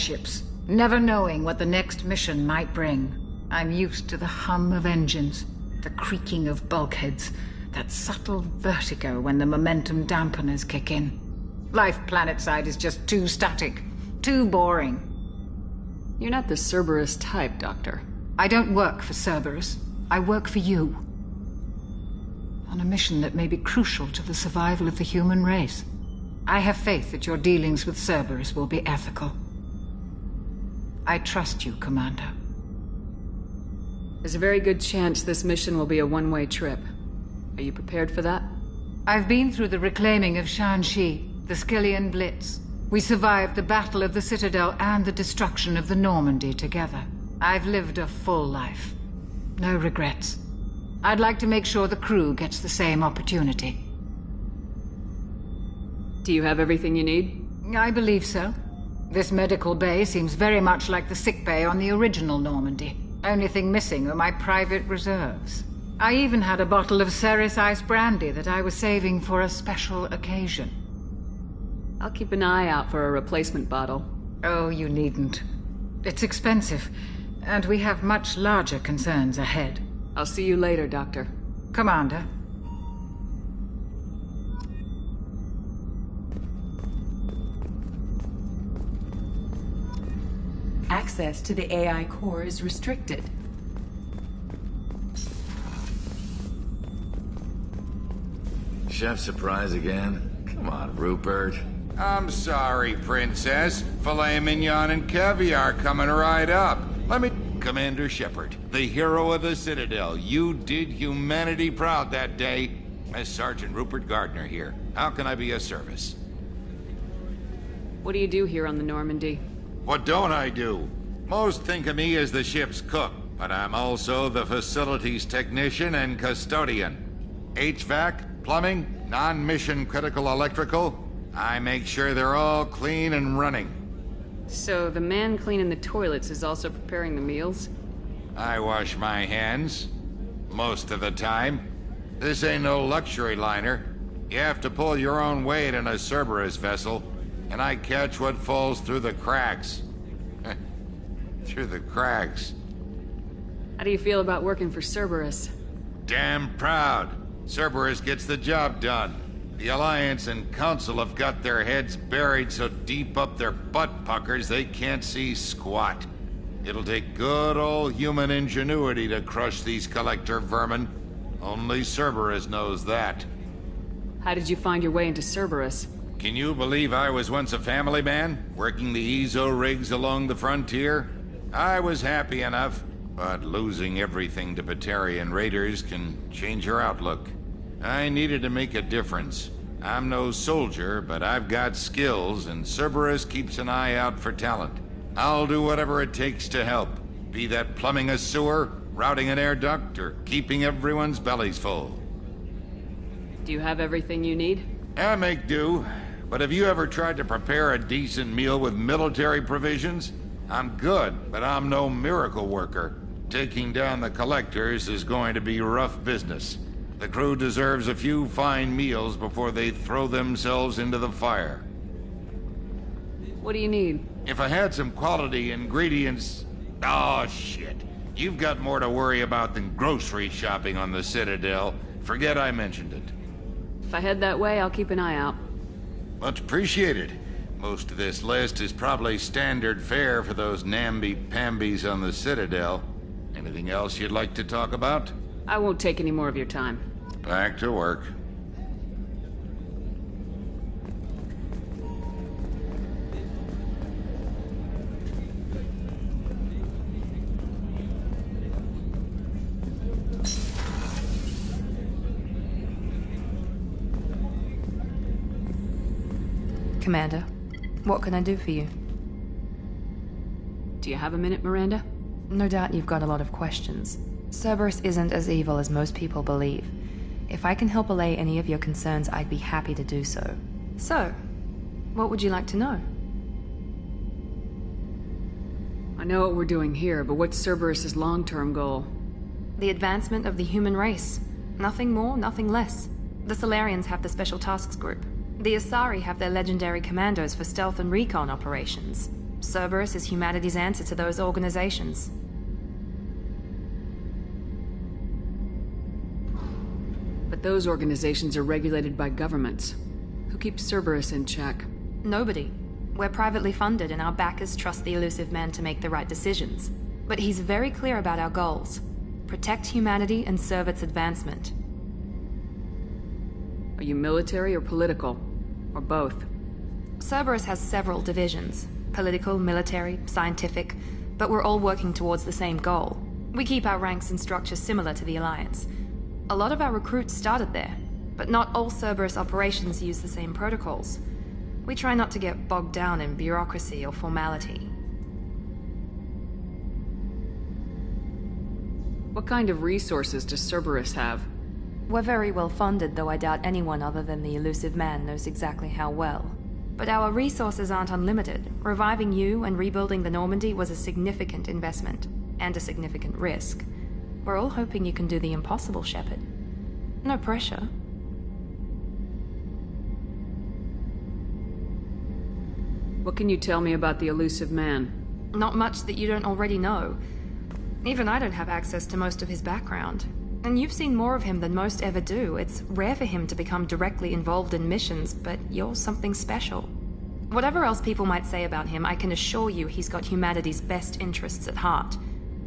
airships, never knowing what the next mission might bring. I'm used to the hum of engines, the creaking of bulkheads, that subtle vertigo when the momentum dampeners kick in. Life planetside is just too static, too boring. You're not the Cerberus type, Doctor. I don't work for Cerberus. I work for you. On a mission that may be crucial to the survival of the human race. I have faith that your dealings with Cerberus will be ethical. I trust you, Commander. There's a very good chance this mission will be a one-way trip. Are you prepared for that? I've been through the reclaiming of Shanxi, the Skillian Blitz. We survived the Battle of the Citadel and the destruction of the Normandy together. I've lived a full life. No regrets. I'd like to make sure the crew gets the same opportunity. Do you have everything you need? I believe so. This medical bay seems very much like the sick bay on the original Normandy. Only thing missing are my private reserves. I even had a bottle of Ceres Ice brandy that I was saving for a special occasion. I'll keep an eye out for a replacement bottle. Oh, you needn't. It's expensive, and we have much larger concerns ahead. I'll see you later, Doctor. Commander. Access to the AI core is restricted. Chef surprise again? Come on, Rupert. I'm sorry, Princess. Filet mignon and caviar coming right up. Let me... Commander Shepard, the hero of the Citadel. You did humanity proud that day. As Sergeant Rupert Gardner here. How can I be of service? What do you do here on the Normandy? What don't I do? Most think of me as the ship's cook, but I'm also the facilities technician and custodian. HVAC, plumbing, non-mission critical electrical. I make sure they're all clean and running. So the man cleaning the toilets is also preparing the meals? I wash my hands. Most of the time. This ain't no luxury liner. You have to pull your own weight in a Cerberus vessel, and I catch what falls through the cracks. Through the cracks. How do you feel about working for Cerberus? Damn proud. Cerberus gets the job done. The Alliance and Council have got their heads buried so deep up their butt puckers they can't see squat. It'll take good old human ingenuity to crush these collector vermin. Only Cerberus knows that. How did you find your way into Cerberus? Can you believe I was once a family man, working the Ezo rigs along the frontier? I was happy enough, but losing everything to Batarian raiders can change your outlook. I needed to make a difference. I'm no soldier, but I've got skills, and Cerberus keeps an eye out for talent. I'll do whatever it takes to help, be that plumbing a sewer, routing an air duct, or keeping everyone's bellies full. Do you have everything you need? I make do, but have you ever tried to prepare a decent meal with military provisions? I'm good, but I'm no miracle worker. Taking down the collectors is going to be rough business. The crew deserves a few fine meals before they throw themselves into the fire. What do you need? If I had some quality ingredients... Oh, shit. You've got more to worry about than grocery shopping on the Citadel. Forget I mentioned it. If I head that way, I'll keep an eye out. Much appreciated. Most of this list is probably standard fare for those namby-pambies on the Citadel. Anything else you'd like to talk about? I won't take any more of your time. Back to work. Commander, what can I do for you? Do you have a minute, Miranda? No doubt you've got a lot of questions. Cerberus isn't as evil as most people believe. If I can help allay any of your concerns, I'd be happy to do so. So, what would you like to know? I know what we're doing here, but what's Cerberus's long-term goal? The advancement of the human race. Nothing more, nothing less. The Solarians have the Special Tasks Group. The Asari have their legendary commandos for stealth and recon operations. Cerberus is humanity's answer to those organizations. But those organizations are regulated by governments. Who keeps Cerberus in check? Nobody. We're privately funded and our backers trust the elusive man to make the right decisions. But he's very clear about our goals. Protect humanity and serve its advancement. Are you military or political? Or both? Cerberus has several divisions. Political, military, scientific. But we're all working towards the same goal. We keep our ranks and structure similar to the Alliance. A lot of our recruits started there. But not all Cerberus operations use the same protocols. We try not to get bogged down in bureaucracy or formality. What kind of resources does Cerberus have? We're very well funded, though I doubt anyone other than the elusive man knows exactly how well. But our resources aren't unlimited. Reviving you and rebuilding the Normandy was a significant investment, and a significant risk. We're all hoping you can do the impossible, Shepard. No pressure. What can you tell me about the elusive man? Not much that you don't already know. Even I don't have access to most of his background. And you've seen more of him than most ever do. It's rare for him to become directly involved in missions, but you're something special. Whatever else people might say about him, I can assure you he's got humanity's best interests at heart.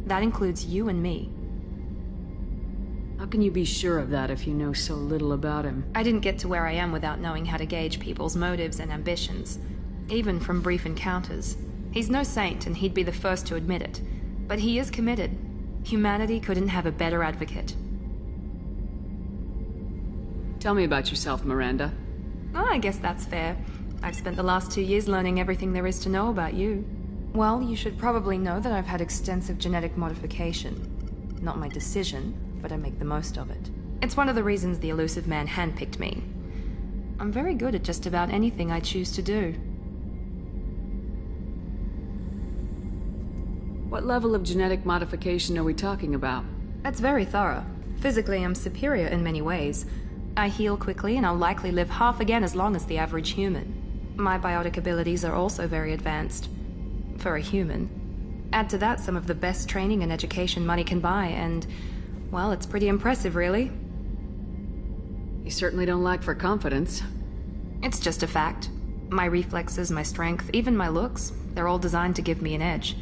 That includes you and me. How can you be sure of that if you know so little about him? I didn't get to where I am without knowing how to gauge people's motives and ambitions. Even from brief encounters. He's no saint, and he'd be the first to admit it. But he is committed. Humanity couldn't have a better advocate. Tell me about yourself, Miranda. Oh, I guess that's fair. I've spent the last 2 years learning everything there is to know about you. Well, you should probably know that I've had extensive genetic modification. Not my decision, but I make the most of it. It's one of the reasons the elusive man handpicked me. I'm very good at just about anything I choose to do. What level of genetic modification are we talking about? That's very thorough. Physically, I'm superior in many ways. I heal quickly, and I'll likely live half again as long as the average human. My biotic abilities are also very advanced. For a human. Add to that some of the best training and education money can buy, and, well, it's pretty impressive, really. You certainly don't lack for confidence. It's just a fact. My reflexes, my strength, even my looks, they're all designed to give me an edge.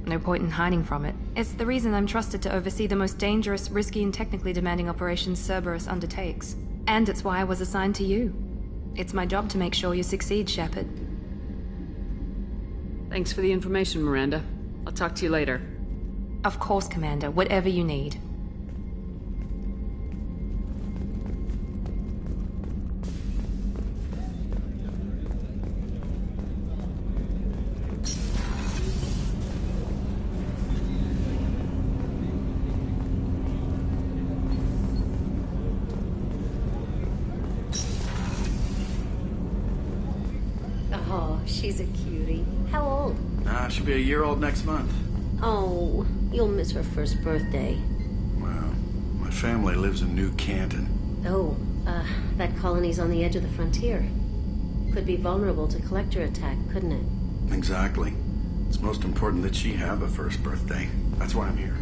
No point in hiding from it. It's the reason I'm trusted to oversee the most dangerous, risky, and technically demanding operations Cerberus undertakes. And it's why I was assigned to you. It's my job to make sure you succeed, Shepard. Thanks for the information, Miranda. I'll talk to you later. Of course, Commander. Whatever you need. Oh, she's a cutie. How old? She'll be a year old next month. Oh, you'll miss her first birthday. Well, my family lives in New Canton. Oh, that colony's on the edge of the frontier. Could be vulnerable to collector attack, couldn't it? Exactly. It's most important that she have a first birthday. That's why I'm here.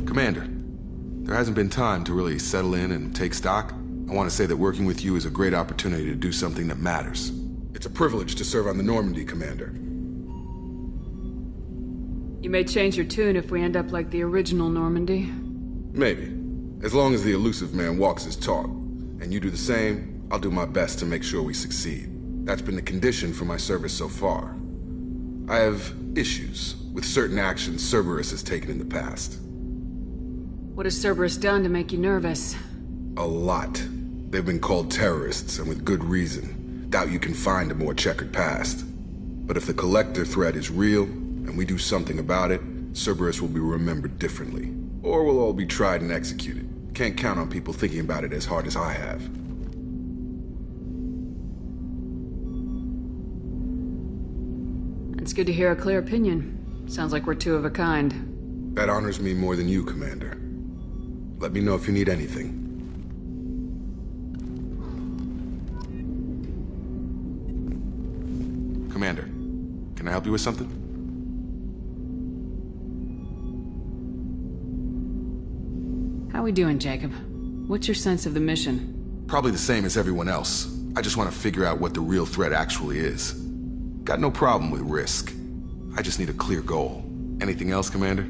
Commander, there hasn't been time to really settle in and take stock. I want to say that working with you is a great opportunity to do something that matters. It's a privilege to serve on the Normandy, Commander. You may change your tune if we end up like the original Normandy. Maybe. As long as the elusive man walks his talk, and you do the same, I'll do my best to make sure we succeed. That's been the condition for my service so far. I have issues with certain actions Cerberus has taken in the past. What has Cerberus done to make you nervous? A lot. They've been called terrorists, and with good reason. Doubt you can find a more checkered past. But if the Collector threat is real, and we do something about it, Cerberus will be remembered differently. Or we'll all be tried and executed. Can't count on people thinking about it as hard as I have. It's good to hear a clear opinion. Sounds like we're two of a kind. That honors me more than you, Commander. Let me know if you need anything. Commander, can I help you with something? How we doing, Jacob? What's your sense of the mission? Probably the same as everyone else. I just want to figure out what the real threat actually is. Got no problem with risk. I just need a clear goal. Anything else, Commander?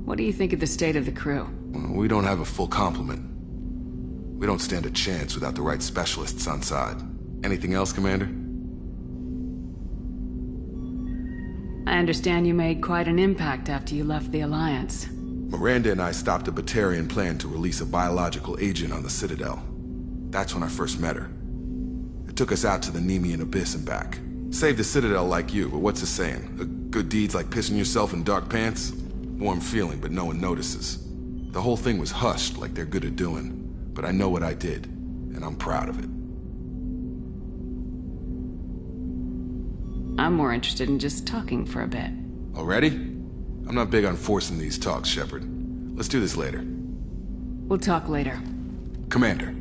What do you think of the state of the crew? Well, we don't have a full complement. We don't stand a chance without the right specialists on side. Anything else, Commander? I understand you made quite an impact after you left the Alliance. Miranda and I stopped a Batarian plan to release a biological agent on the Citadel. That's when I first met her. It took us out to the Nemean Abyss and back. Saved the Citadel like you, but what's the saying? A good deed's like pissing yourself in dark pants? Warm feeling, but no one notices. The whole thing was hushed like they're good at doing. But I know what I did, and I'm proud of it. I'm more interested in just talking for a bit. Already? I'm not big on forcing these talks, Shepard. Let's do this later. We'll talk later. Commander.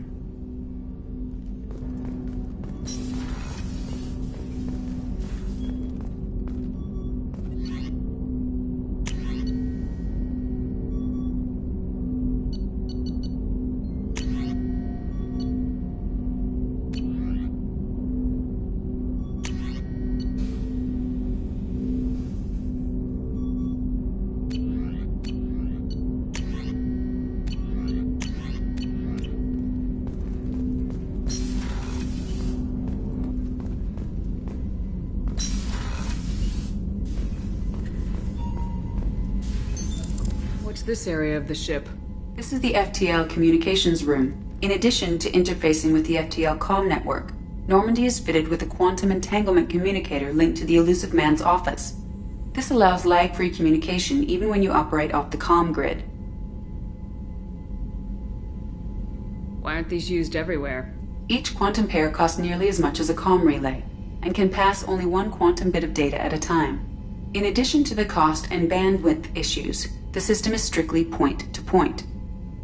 This area of the ship. This is the FTL communications room. In addition to interfacing with the FTL comm network, Normandy is fitted with a quantum entanglement communicator linked to the Elusive Man's office. This allows lag-free communication even when you operate off the comm grid. Why aren't these used everywhere? Each quantum pair costs nearly as much as a comm relay, and can pass only one quantum bit of data at a time. In addition to the cost and bandwidth issues, the system is strictly point-to-point.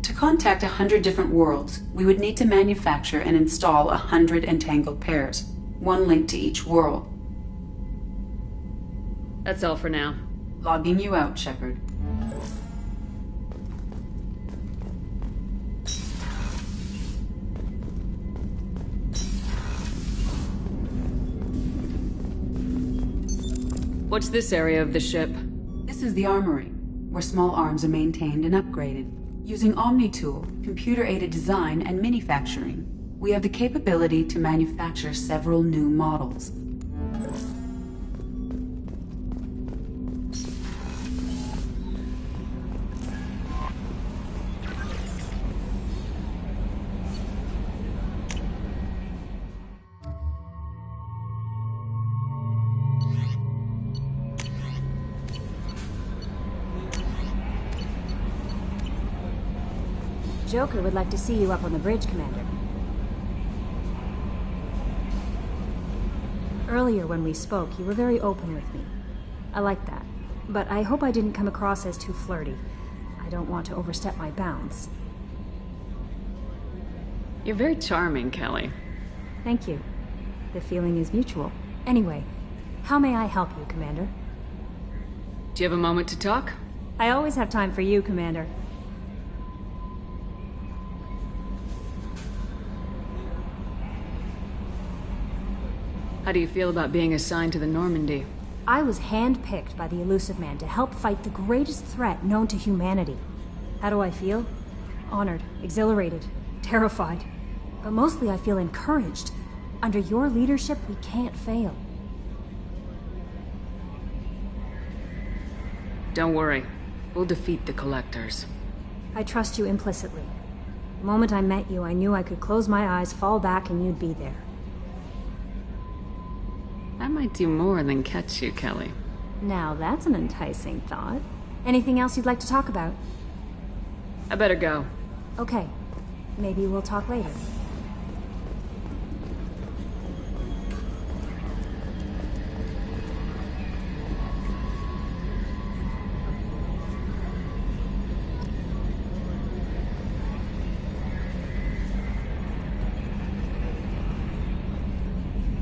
To contact 100 different worlds, we would need to manufacture and install 100 entangled pairs, one link to each world. That's all for now. Logging you out, Shepard. What's this area of the ship? This is the armory, where small arms are maintained and upgraded. Using Omni-Tool, computer-aided design, and manufacturing, we have the capability to manufacture several new models. Joker would like to see you up on the bridge, Commander. Earlier when we spoke, you were very open with me. I like that. But I hope I didn't come across as too flirty. I don't want to overstep my bounds. You're very charming, Kelly. Thank you. The feeling is mutual. Anyway, how may I help you, Commander? Do you have a moment to talk? I always have time for you, Commander. How do you feel about being assigned to the Normandy? I was handpicked by the Elusive Man to help fight the greatest threat known to humanity. How do I feel? Honored, exhilarated, terrified. But mostly I feel encouraged. Under your leadership, we can't fail. Don't worry. We'll defeat the Collectors. I trust you implicitly. The moment I met you, I knew I could close my eyes, fall back, and you'd be there. That might do more than catch you, Kelly. Now that's an enticing thought. Anything else you'd like to talk about? I better go. Okay. Maybe we'll talk later.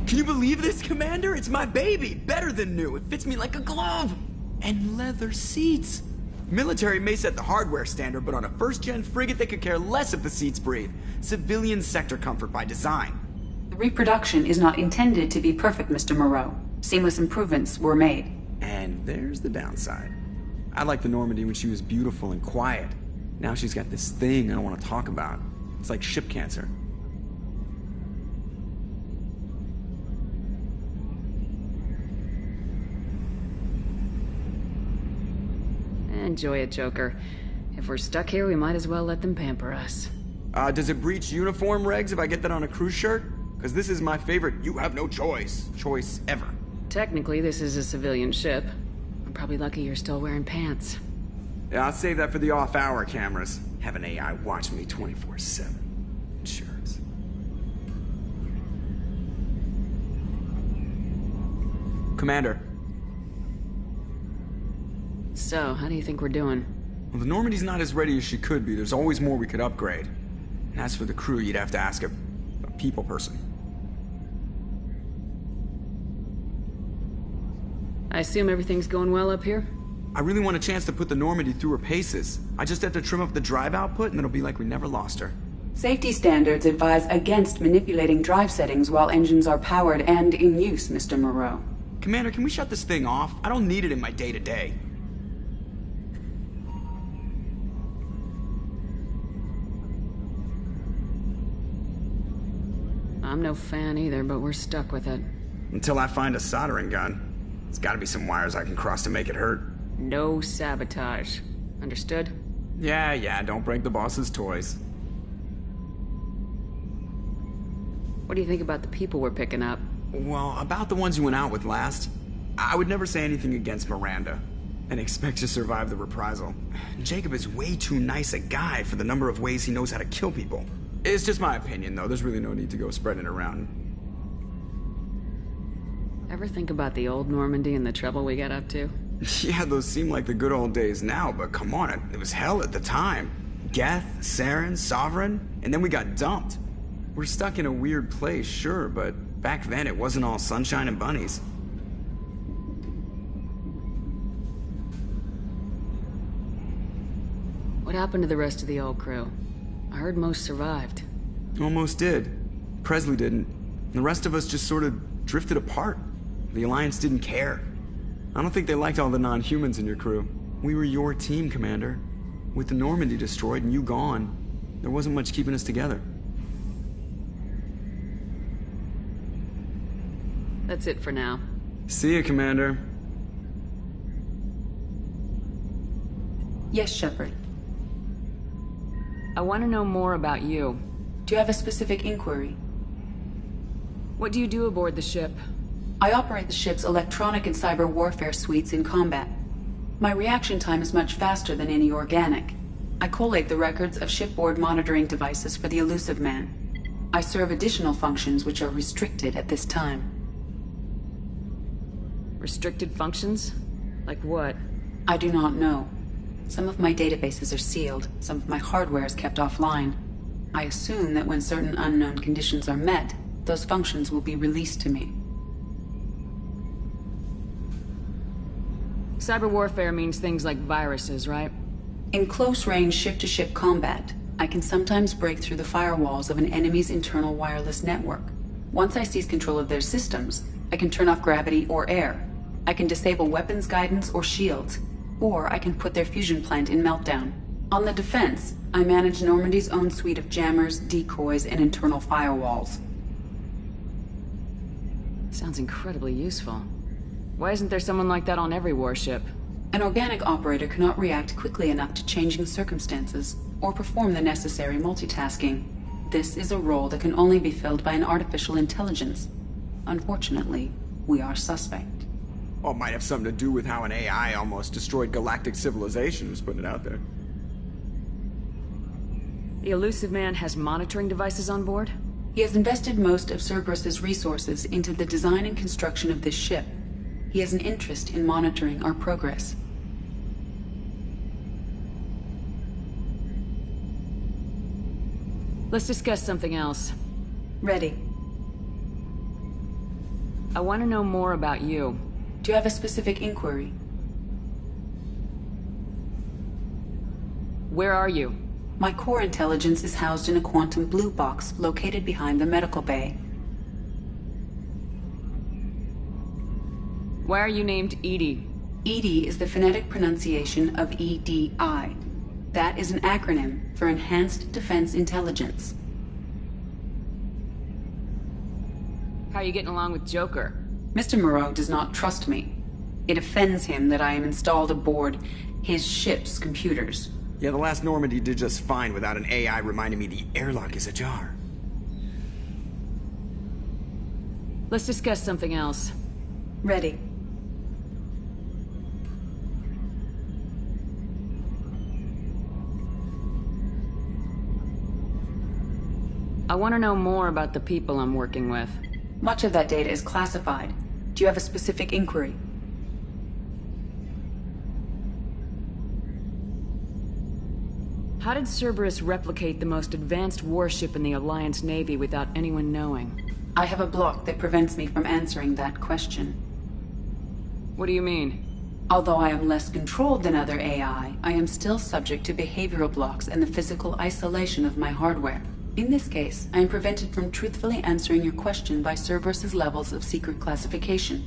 Can you believe this, Commander? It's my baby! Better than new. It fits me like a glove! And leather seats! Military may set the hardware standard, but on a first-gen frigate they could care less if the seats breathe. Civilian sector comfort by design. The reproduction is not intended to be perfect, Mr. Moreau. Seamless improvements were made. And there's the downside. I liked the Normandy when she was beautiful and quiet. Now she's got this thing I don't want to talk about. It's like ship cancer. Enjoy it, Joker. If we're stuck here, we might as well let them pamper us. Does it breach uniform regs if I get that on a cruise shirt? Because this is my favorite you have no choice ever. Technically, this is a civilian ship. I'm probably lucky you're still wearing pants. Yeah, I'll save that for the off-hour cameras. Have an AI watch me 24/7. Insurance. Commander. So, how do you think we're doing? Well, the Normandy's not as ready as she could be. There's always more we could upgrade. And as for the crew, you'd have to ask a people person. I assume everything's going well up here? I really want a chance to put the Normandy through her paces. I just have to trim up the drive output and it'll be like we never lost her. Safety standards advise against manipulating drive settings while engines are powered and in use, Mr. Moreau. Commander, can we shut this thing off? I don't need it in my day-to-day. I'm no fan either, but we're stuck with it. Until I find a soldering gun. There's gotta be some wires I can cross to make it hurt. No sabotage. Understood? Yeah, don't break the boss's toys. What do you think about the people we're picking up? Well, about the ones you went out with last, I would never say anything against Miranda, and expect to survive the reprisal. Jacob is way too nice a guy for the number of ways he knows how to kill people. It's just my opinion, though. There's really no need to go spreading it around. Ever think about the old Normandy and the trouble we got up to? Yeah, those seem like the good old days now, but come on, it was hell at the time. Geth, Saren, Sovereign, and then we got dumped. We're stuck in a weird place, sure, but back then it wasn't all sunshine and bunnies. What happened to the rest of the old crew? I heard most survived. Almost did. Presley didn't. The rest of us just sort of drifted apart. The Alliance didn't care. I don't think they liked all the non-humans in your crew. We were your team, Commander. With the Normandy destroyed and you gone, there wasn't much keeping us together. That's it for now. See ya, Commander. Yes, Shepard. I want to know more about you. Do you have a specific inquiry? What do you do aboard the ship? I operate the ship's electronic and cyber warfare suites in combat. My reaction time is much faster than any organic. I collate the records of shipboard monitoring devices for the Elusive Man. I serve additional functions which are restricted at this time. Restricted functions? Like what? I do not know. Some of my databases are sealed, some of my hardware is kept offline. I assume that when certain unknown conditions are met, those functions will be released to me. Cyber warfare means things like viruses, right? In close-range ship-to-ship combat, I can sometimes break through the firewalls of an enemy's internal wireless network. Once I seize control of their systems, I can turn off gravity or air. I can disable weapons guidance or shields, or I can put their fusion plant in meltdown. On the defense, I manage Normandy's own suite of jammers, decoys, and internal firewalls. Sounds incredibly useful. Why isn't there someone like that on every warship? An organic operator cannot react quickly enough to changing circumstances or perform the necessary multitasking. This is a role that can only be filled by an artificial intelligence. Unfortunately, we are suspect. Well, it might have something to do with how an AI almost destroyed galactic civilization, who's putting it out there. The elusive man has monitoring devices on board? He has invested most of Cerberus's resources into the design and construction of this ship. He has an interest in monitoring our progress. Let's discuss something else. Ready. I want to know more about you. Do you have a specific inquiry? Where are you? My core intelligence is housed in a quantum blue box located behind the medical bay. Why are you named Edie? EDI is the phonetic pronunciation of EDI. That is an acronym for Enhanced Defense Intelligence. How are you getting along with Joker? Mr. Moreau does not trust me. It offends him that I am installed aboard his ship's computers. Yeah, the last Normandy did just fine without an AI reminding me the airlock is ajar. Let's discuss something else. Ready. I want to know more about the people I'm working with. Much of that data is classified. Do you have a specific inquiry? How did Cerberus replicate the most advanced warship in the Alliance Navy without anyone knowing? I have a block that prevents me from answering that question. What do you mean? Although I am less controlled than other AI, I am still subject to behavioral blocks and the physical isolation of my hardware. In this case, I am prevented from truthfully answering your question by Cerberus's levels of secret classification.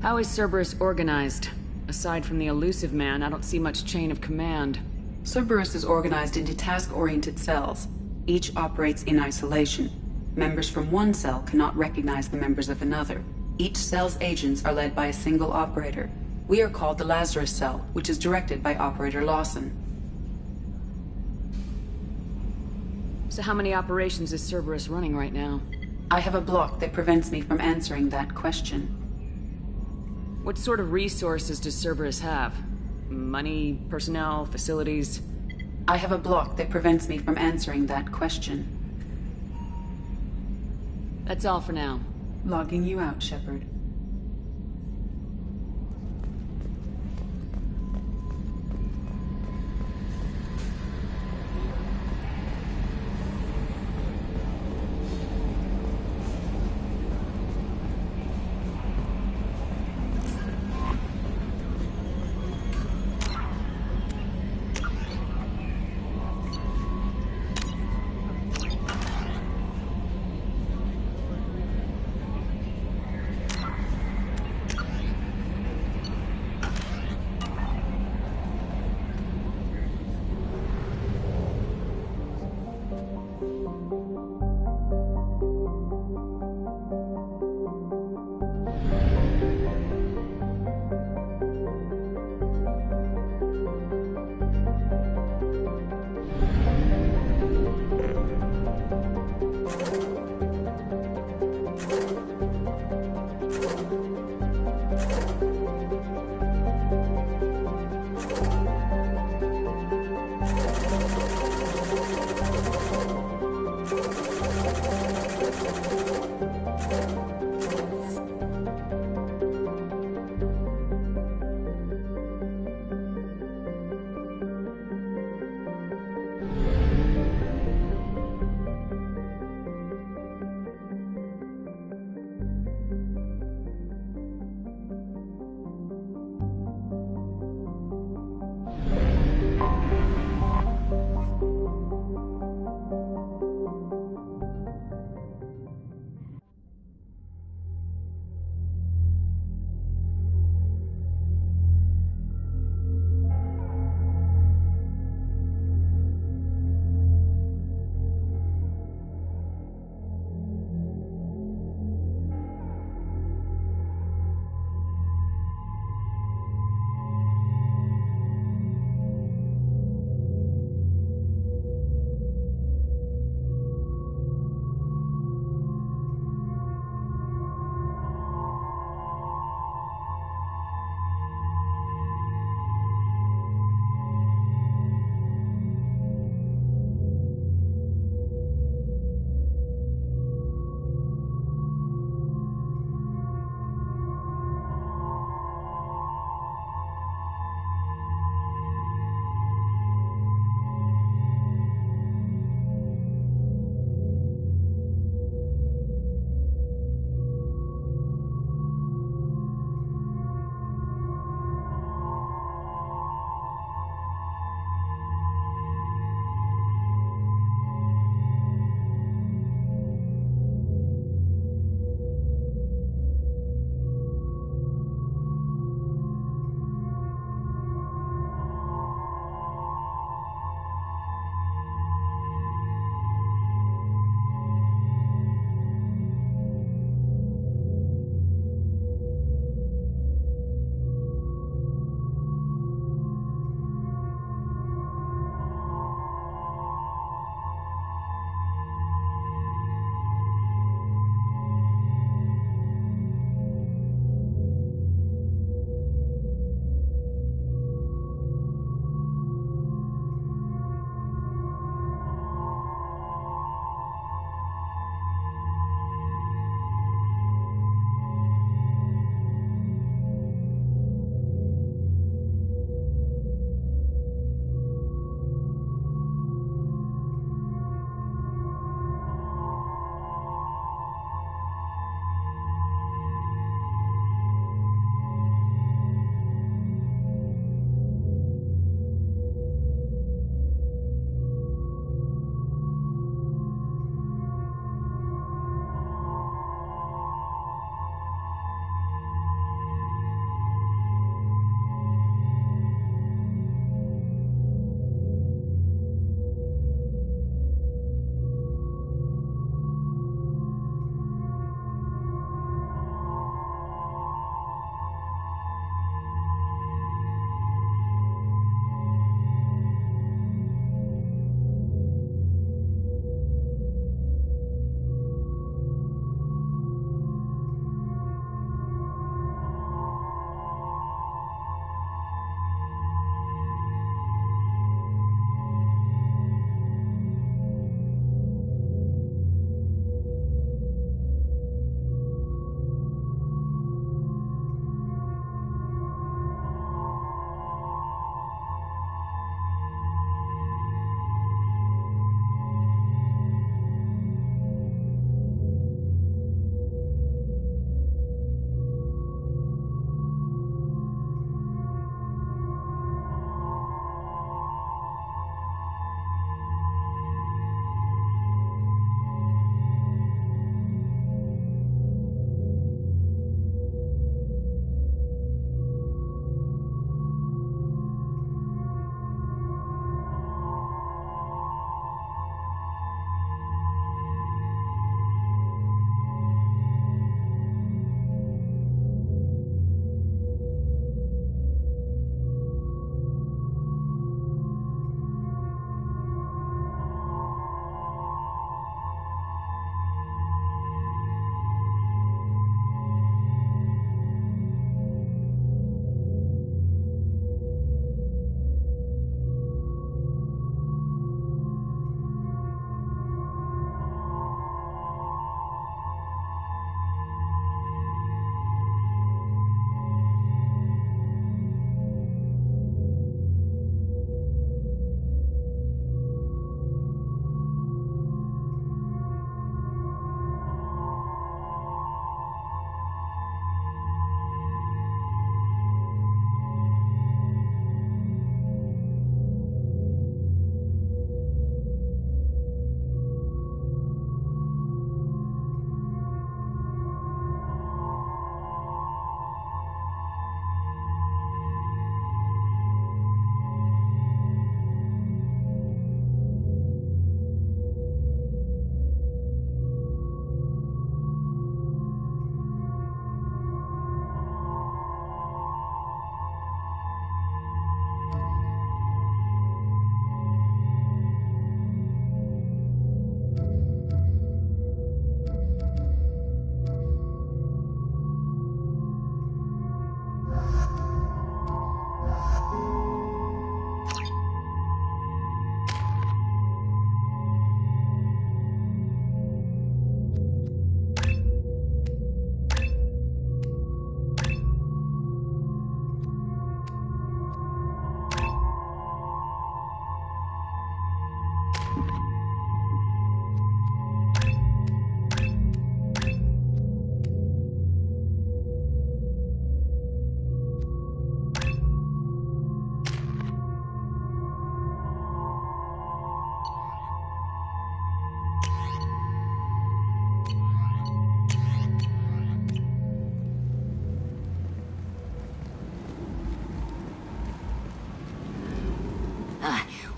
How is Cerberus organized? Aside from the elusive man, I don't see much chain of command. Cerberus is organized into task-oriented cells. Each operates in isolation. Members from one cell cannot recognize the members of another. Each cell's agents are led by a single operator. We are called the Lazarus Cell, which is directed by Operator Lawson. So how many operations is Cerberus running right now? I have a block that prevents me from answering that question. What sort of resources does Cerberus have? Money, personnel, facilities? I have a block that prevents me from answering that question. That's all for now. Logging you out, Shepard.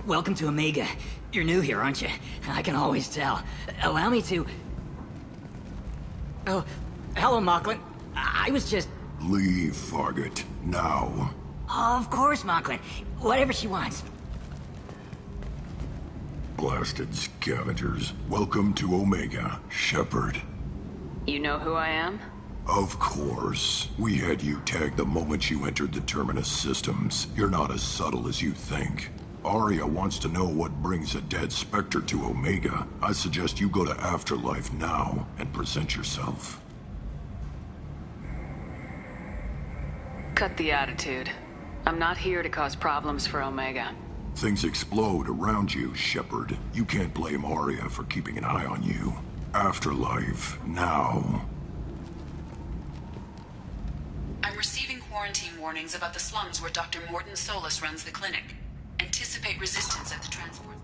Welcome to Omega. You're new here, aren't you? I can always tell. Allow me to... Oh, hello, Mocklin. I was just... Leave, Fargate. Now. Of course, Mocklin. Whatever she wants. Blasted scavengers. Welcome to Omega, Shepard. You know who I am? Of course. We had you tagged the moment you entered the Terminus systems. You're not as subtle as you think. Arya wants to know what brings a dead Spectre to Omega. I suggest you go to Afterlife now and present yourself. Cut the attitude. I'm not here to cause problems for Omega. Things explode around you, Shepard. You can't blame Arya for keeping an eye on you. Afterlife, now. I'm receiving quarantine warnings about the slums where Dr. Morton Solus runs the clinic. Anticipate resistance at the transport.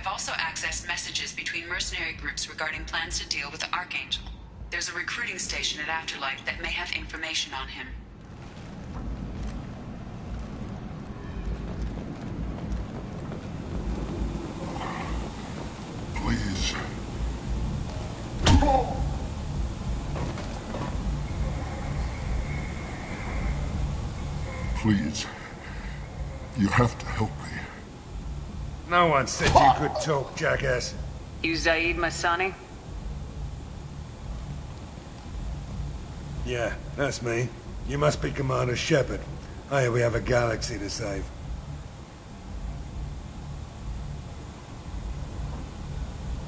Also accessed messages between mercenary groups regarding plans to deal with the Archangel. There's a recruiting station at Afterlife that may have information on him. Please. Please. You have to help me. No one said you could talk, jackass. You Zaid Masani? Yeah, that's me. You must be Commander Shepard. Hey, we have a galaxy to save.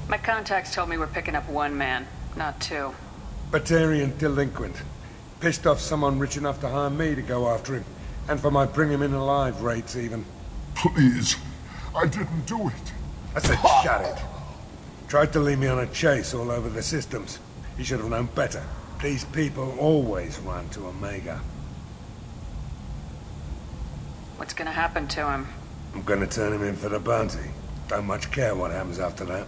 My contacts told me we're picking up one man, not two. Batarian delinquent. Pissed off someone rich enough to hire me to go after him. And for my bring him in alive rates, even. Please. I didn't do it. I said shut it. Tried to lead me on a chase all over the systems. He should have known better. These people always run to Omega. What's gonna happen to him? I'm gonna turn him in for the bounty. Don't much care what happens after that.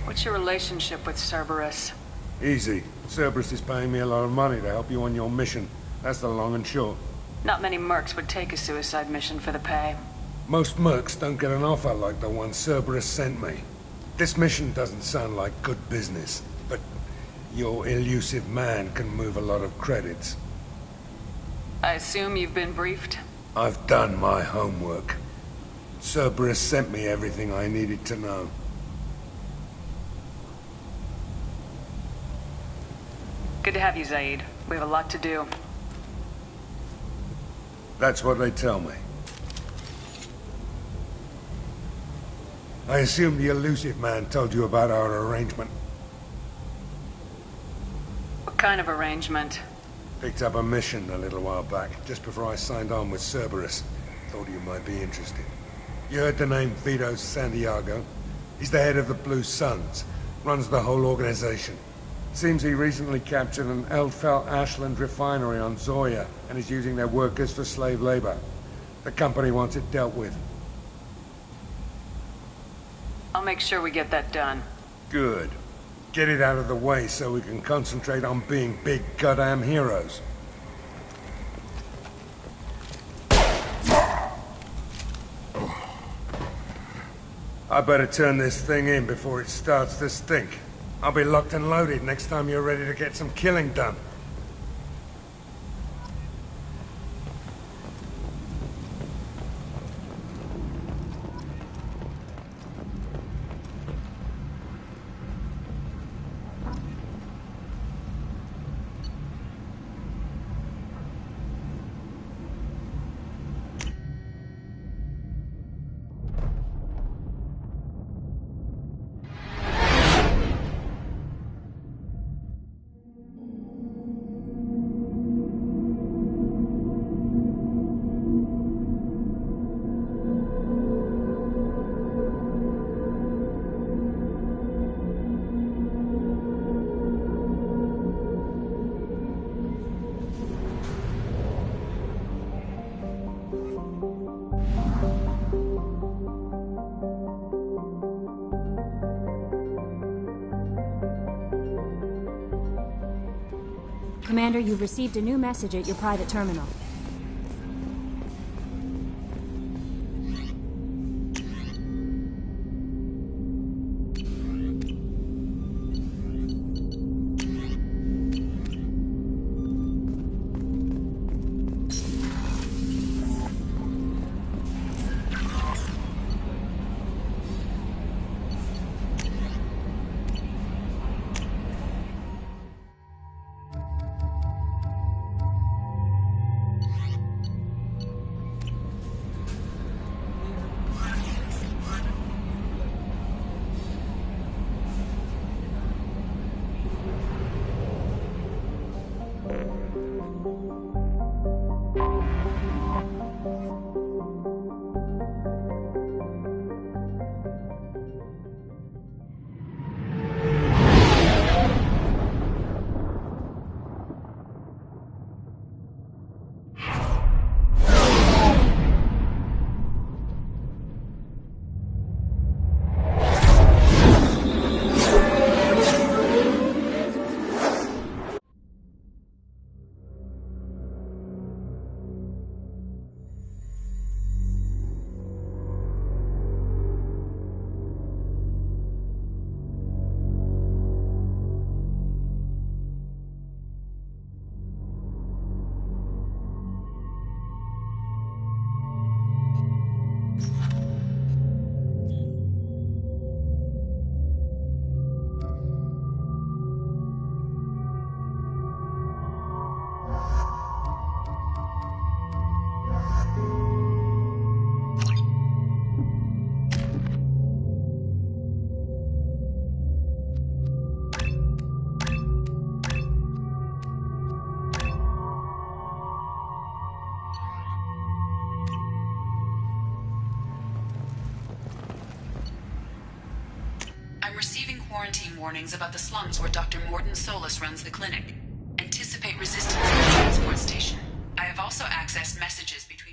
What's your relationship with Cerberus? Easy. Cerberus is paying me a lot of money to help you on your mission. That's the long and short. Not many mercs would take a suicide mission for the pay. Most mercs don't get an offer like the one Cerberus sent me. This mission doesn't sound like good business, but your elusive man can move a lot of credits. I assume you've been briefed? I've done my homework. Cerberus sent me everything I needed to know. Good to have you, Zaid. We have a lot to do. That's what they tell me. I assume the elusive man told you about our arrangement. What kind of arrangement? Picked up a mission a little while back, just before I signed on with Cerberus. Thought you might be interested. You heard the name Vito Santiago? He's the head of the Blue Suns, runs the whole organization. Seems he recently captured an Eldfell Ashland refinery on Zoya and is using their workers for slave labor. The company wants it dealt with. I'll make sure we get that done. Good. Get it out of the way so we can concentrate on being big goddamn heroes. I better turn this thing in before it starts to stink. I'll be locked and loaded next time you're ready to get some killing done. Commander, you've received a new message at your private terminal. I'm receiving quarantine warnings about the slums where Dr. Morton Solus runs the clinic. Anticipate resistance at the transport station. I have also accessed messages between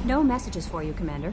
No messages for you, Commander.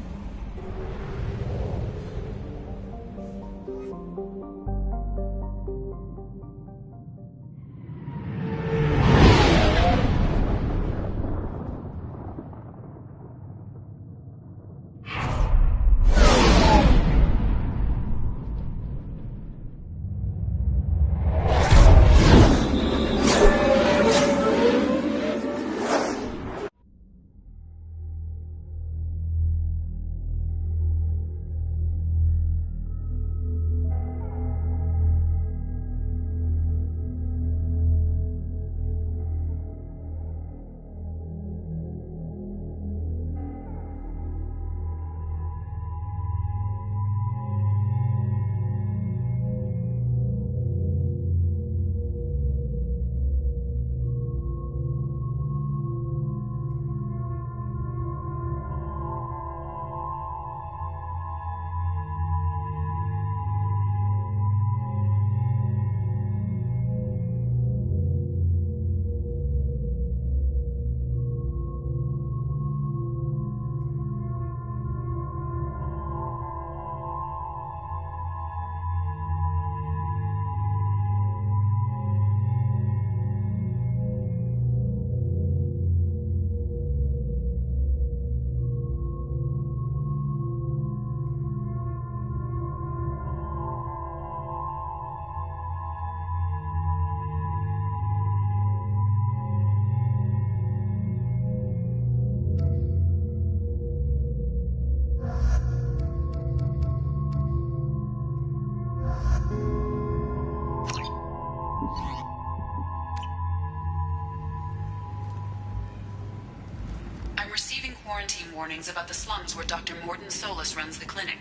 Quarantine warnings about the slums where Dr. Morton Solus runs the clinic.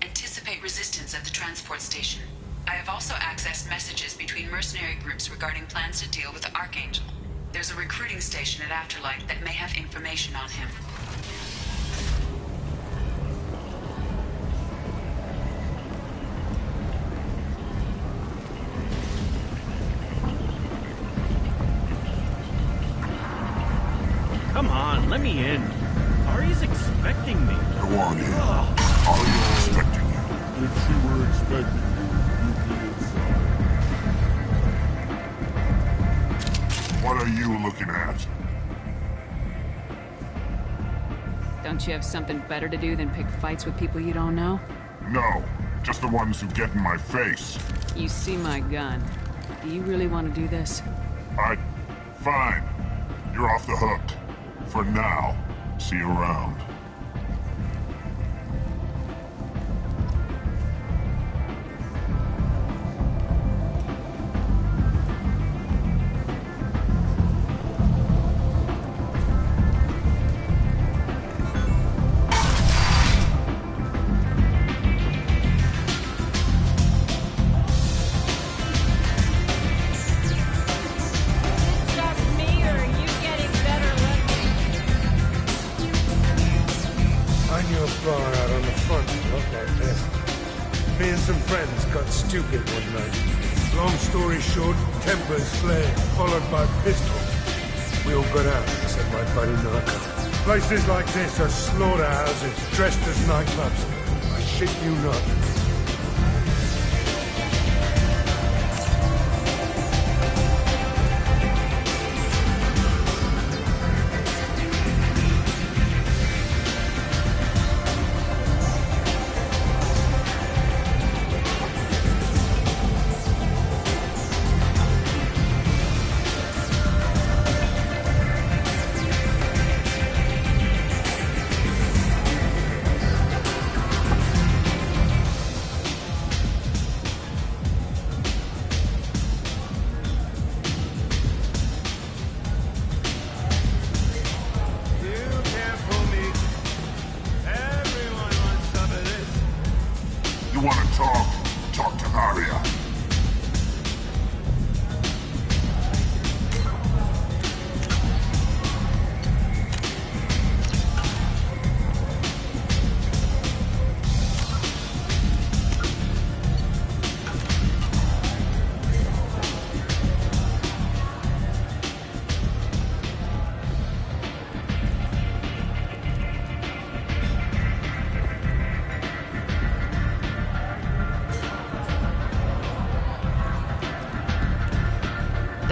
Anticipate resistance at the transport station. I have also accessed messages between mercenary groups regarding plans to deal with the Archangel. There's a recruiting station at Afterlight that may have information on him. Come on, let me in. Ari's expecting me. Go on in. Ari's expecting you. If she were expecting you'd be inside. What are you looking at? Don't you have something better to do than pick fights with people you don't know? No, just the ones who get in my face. You see my gun. Do you really want to do this? Fine. You're off the hook. For now. See you around. Stupid one night. Long story short, tempers flared, followed by pistols. We all got out, except my buddy Narco. Places like this are slaughterhouses dressed as nightclubs. I shit you not.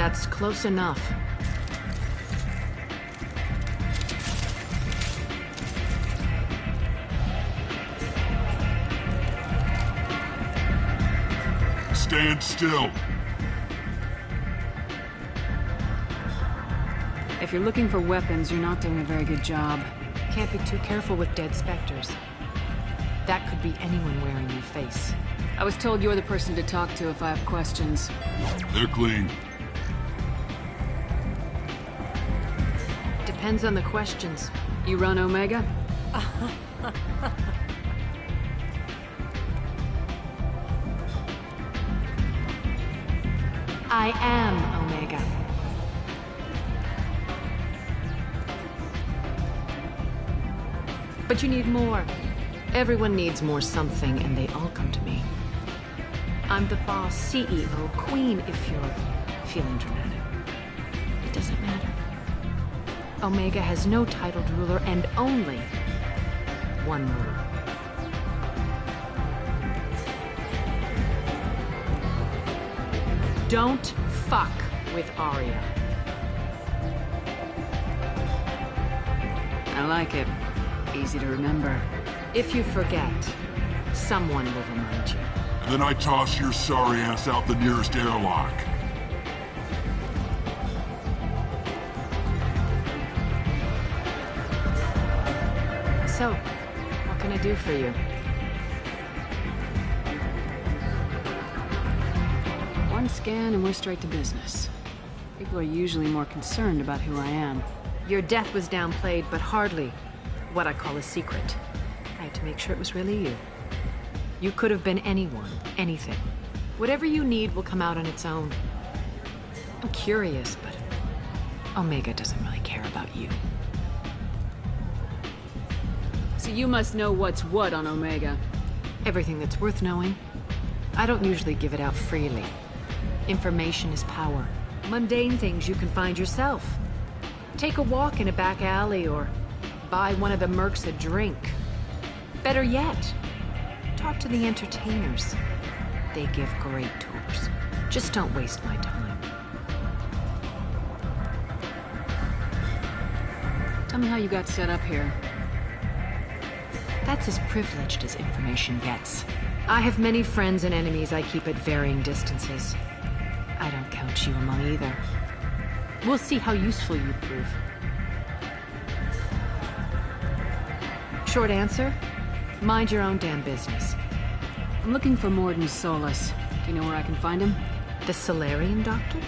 That's close enough. Stand still. If you're looking for weapons, you're not doing a very good job. Can't be too careful with dead specters. That could be anyone wearing your face. I was told you're the person to talk to if I have questions. They're clean. Depends on the questions. You run Omega? I am Omega. But you need more. Everyone needs more something, and they all come to me. I'm the boss, CEO, queen, if you're feeling dramatic. It doesn't matter. Omega has no titled ruler and only one ruler. Don't fuck with Arya. I like it. Easy to remember. If you forget, someone will remind you. And then I toss your sorry ass out the nearest airlock. So, what can I do for you? One scan and we're straight to business. People are usually more concerned about who I am. Your death was downplayed, but hardly what I call a secret. I had to make sure it was really you. You could have been anyone, anything. Whatever you need will come out on its own. I'm curious, but Omega doesn't really care about you. So you must know what's what on Omega. Everything that's worth knowing. I don't usually give it out freely. Information is power. Mundane things you can find yourself. Take a walk in a back alley or buy one of the mercs a drink. Better yet, talk to the entertainers. They give great tours. Just don't waste my time. Tell me how you got set up here. That's as privileged as information gets. I have many friends and enemies I keep at varying distances. I don't count you among either. We'll see how useful you prove. Short answer? Mind your own damn business. I'm looking for Morden Solus. Do you know where I can find him? The Solarian doctor?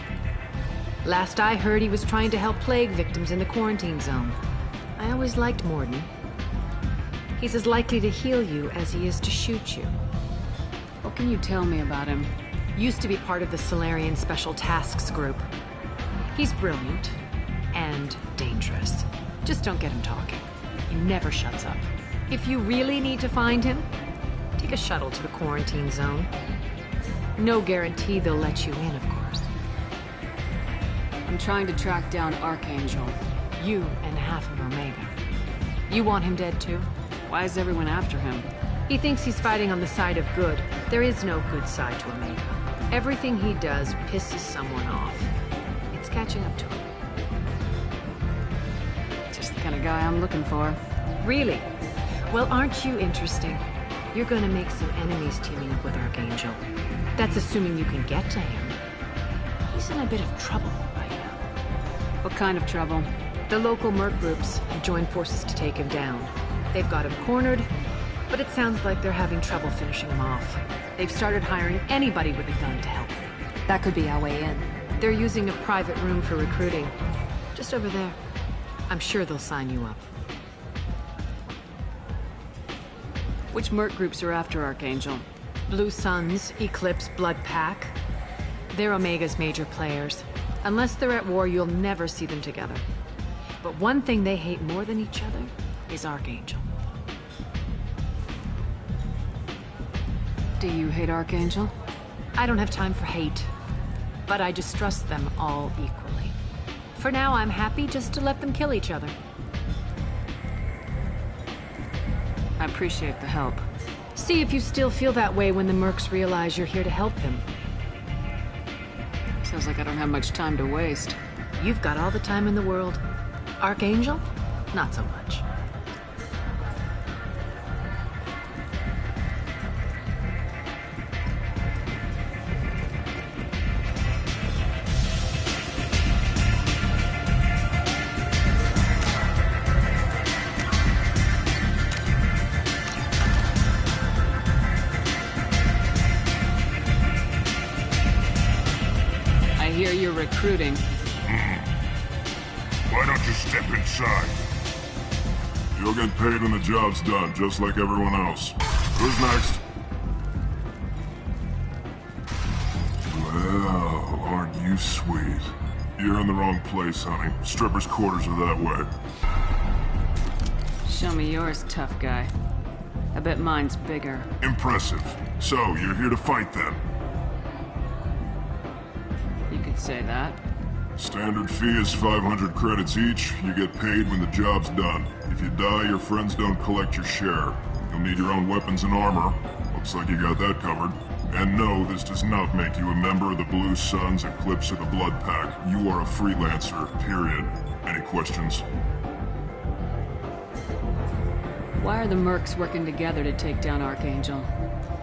Last I heard, he was trying to help plague victims in the quarantine zone. I always liked Morden. He's as likely to heal you as he is to shoot you. What can you tell me about him? Used to be part of the Solarian Special Tasks Group. He's brilliant and dangerous. Just don't get him talking. He never shuts up. If you really need to find him, take a shuttle to the quarantine zone. No guarantee they'll let you in, of course. I'm trying to track down Archangel. You and half of Omega. You want him dead too? Why is everyone after him? He thinks he's fighting on the side of good. There is no good side to Omega. Everything he does pisses someone off. It's catching up to him. Just the kind of guy I'm looking for. Really? Well, aren't you interesting? You're gonna make some enemies teaming up with Archangel. That's assuming you can get to him. He's in a bit of trouble right now. What kind of trouble? The local merc groups have joined forces to take him down. They've got him cornered, but it sounds like they're having trouble finishing him off. They've started hiring anybody with a gun to help. That could be our way in. They're using a private room for recruiting. Just over there. I'm sure they'll sign you up. Which merc groups are after Archangel? Blue Suns, Eclipse, Blood Pack. They're Omega's major players. Unless they're at war, you'll never see them together. But one thing they hate more than each other is Archangel. Do you hate Archangel? I don't have time for hate, but I distrust them all equally. For now, I'm happy just to let them kill each other. I appreciate the help. See if you still feel that way when the mercs realize you're here to help them. So Feels like I don't have much time to waste. You've got all the time in the world. Archangel? Not so much. I hear you're recruiting. Why don't you step inside? You'll get paid when the job's done, just like everyone else. Who's next? Well, aren't you sweet? You're in the wrong place, honey. Strippers' quarters are that way. Show me yours, tough guy. I bet mine's bigger. Impressive. So, you're here to fight then? You could say that. Standard fee is 500 credits each. You get paid when the job's done. If you die, your friends don't collect your share. You'll need your own weapons and armor. Looks like you got that covered. And no, this does not make you a member of the Blue Suns, Eclipse, or the Blood Pack. You are a freelancer, period. Any questions? Why are the mercs working together to take down Archangel?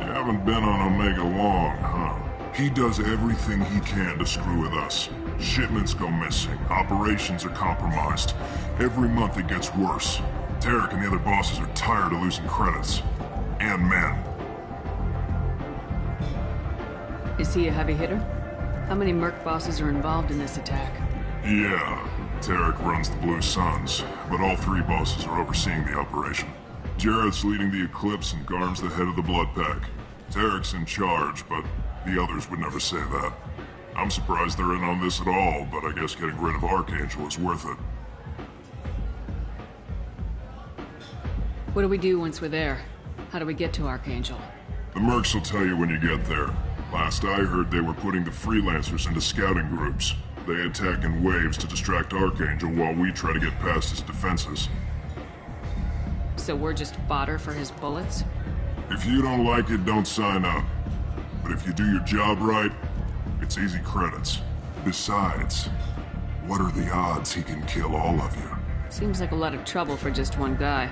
You haven't been on Omega long, huh? He does everything he can to screw with us. Shipments go missing. Operations are compromised. Every month it gets worse. Tarek and the other bosses are tired of losing credits. And men. Is he a heavy hitter? How many merc bosses are involved in this attack? Yeah. Tarek runs the Blue Suns, but all three bosses are overseeing the operation. Jarrett's leading the Eclipse and Garm's the head of the Blood Pack. Tarek's in charge, but the others would never say that. I'm surprised they're in on this at all, but I guess getting rid of Archangel is worth it. What do we do once we're there? How do we get to Archangel? The mercs will tell you when you get there. Last I heard, they were putting the freelancers into scouting groups. They attack in waves to distract Archangel while we try to get past his defenses. So we're just fodder for his bullets? If you don't like it, don't sign up. But if you do your job right, it's easy credits. Besides, what are the odds he can kill all of you? Seems like a lot of trouble for just one guy.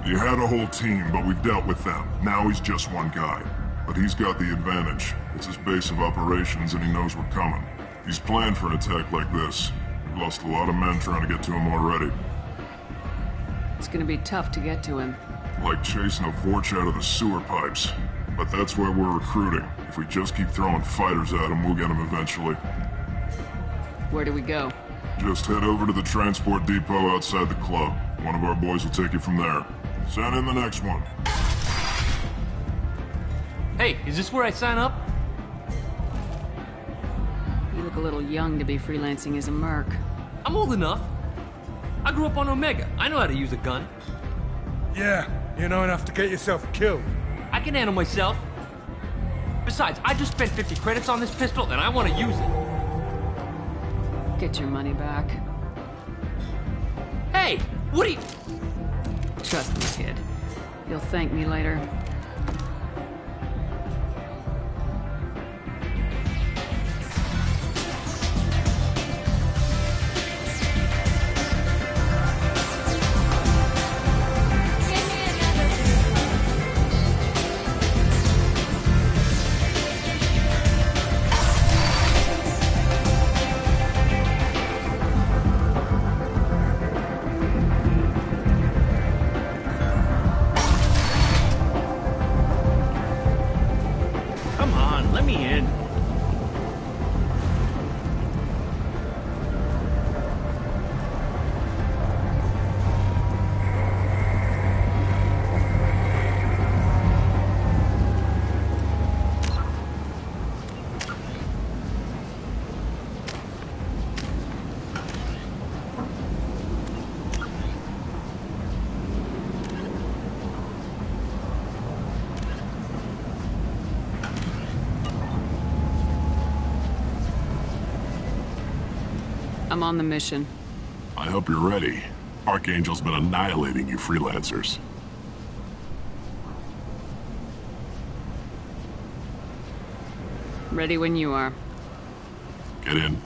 You had a whole team, but we've dealt with them. Now he's just one guy. But he's got the advantage. It's his base of operations and he knows we're coming. He's planned for an attack like this. We've lost a lot of men trying to get to him already. It's gonna be tough to get to him. Like chasing a Vorch out of the sewer pipes. But that's why we're recruiting. If we just keep throwing fighters at him, we'll get him eventually. Where do we go? Just head over to the transport depot outside the club. One of our boys will take you from there. Send in the next one. Hey, is this where I sign up? You look a little young to be freelancing as a merc. I'm old enough. I grew up on Omega. I know how to use a gun. Yeah, you know enough to get yourself killed. I can handle myself. Besides, I just spent 50 credits on this pistol and I want to use it. Get your money back. Hey, what are you... Trust me, kid. You'll thank me later. I'm on the mission. I hope you're ready. Archangel's been annihilating you freelancers. Ready when you are. Get in.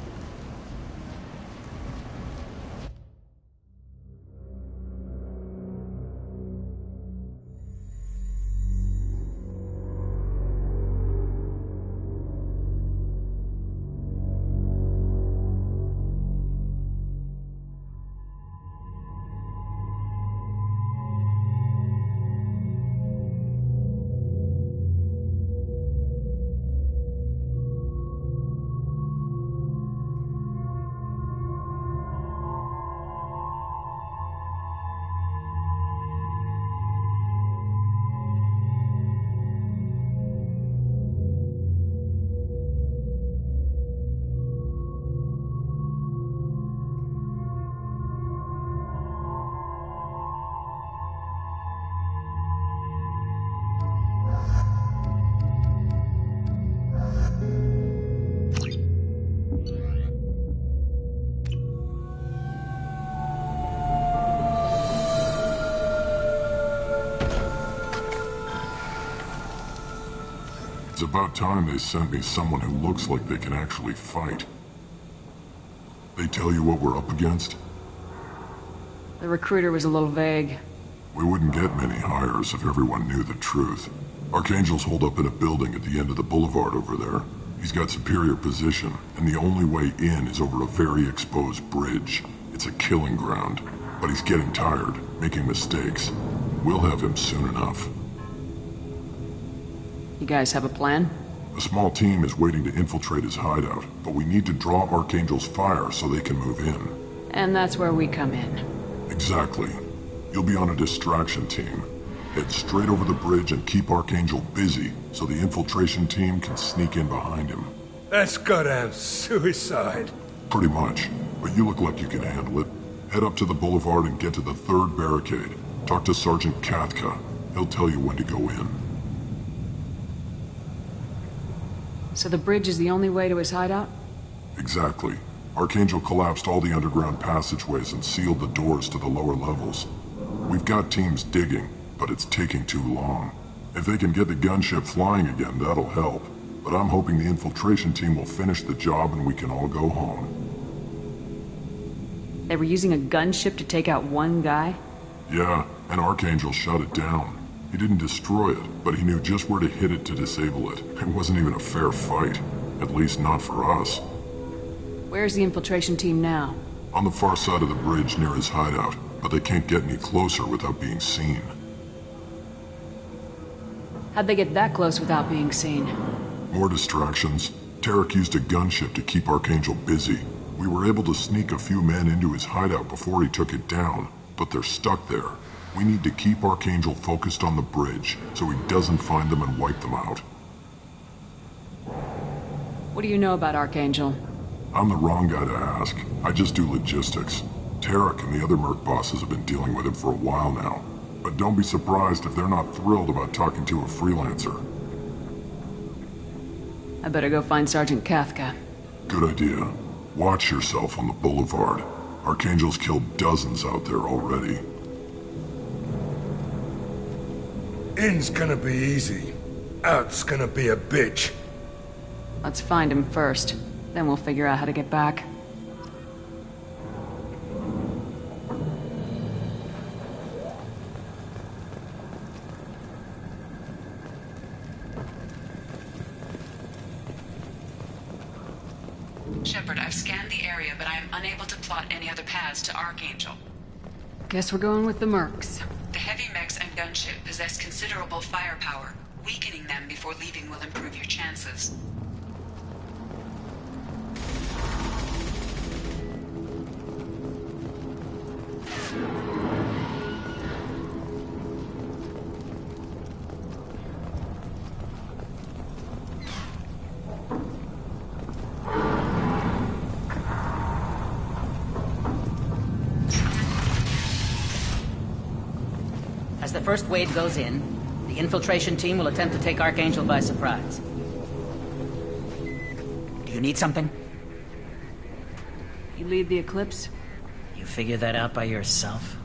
It's about time they sent me someone who looks like they can actually fight. They tell you what we're up against? The recruiter was a little vague. We wouldn't get many hires if everyone knew the truth. Archangel's holed up in a building at the end of the boulevard over there. He's got superior position, and the only way in is over a very exposed bridge. It's a killing ground, but he's getting tired, making mistakes. We'll have him soon enough. You guys have a plan? A small team is waiting to infiltrate his hideout, but we need to draw Archangel's fire so they can move in. And that's where we come in. Exactly. You'll be on a distraction team. Head straight over the bridge and keep Archangel busy so the infiltration team can sneak in behind him. That's goddamn suicide. Pretty much, but you look like you can handle it. Head up to the boulevard and get to the third barricade. Talk to Sergeant Kathka. He'll tell you when to go in. So the bridge is the only way to his hideout? Exactly. Archangel collapsed all the underground passageways and sealed the doors to the lower levels. We've got teams digging, but it's taking too long. If they can get the gunship flying again, that'll help. But I'm hoping the infiltration team will finish the job and we can all go home. They were using a gunship to take out one guy? Yeah, and Archangel shut it down. He didn't destroy it, but he knew just where to hit it to disable it. It wasn't even a fair fight. At least not for us. Where's the infiltration team now? On the far side of the bridge near his hideout, but they can't get any closer without being seen. How'd they get that close without being seen? More distractions. Tarek used a gunship to keep Archangel busy. We were able to sneak a few men into his hideout before he took it down, but they're stuck there. We need to keep Archangel focused on the bridge, so he doesn't find them and wipe them out. What do you know about Archangel? I'm the wrong guy to ask. I just do logistics. Tarek and the other merc bosses have been dealing with him for a while now. But don't be surprised if they're not thrilled about talking to a freelancer. I better go find Sergeant Kathka. Good idea. Watch yourself on the boulevard. Archangel's killed dozens out there already. In's gonna be easy. Out's gonna be a bitch. Let's find him first. Then we'll figure out how to get back. Shepard, I've scanned the area, but I am unable to plot any other paths to Archangel. Guess we're going with the mercs. The heavy mechs and gunship possess considerable firepower. Weakening them before leaving will improve your chances. As the first wave goes in, the infiltration team will attempt to take Archangel by surprise. Do you need something? You lead the Eclipse? You figure that out by yourself?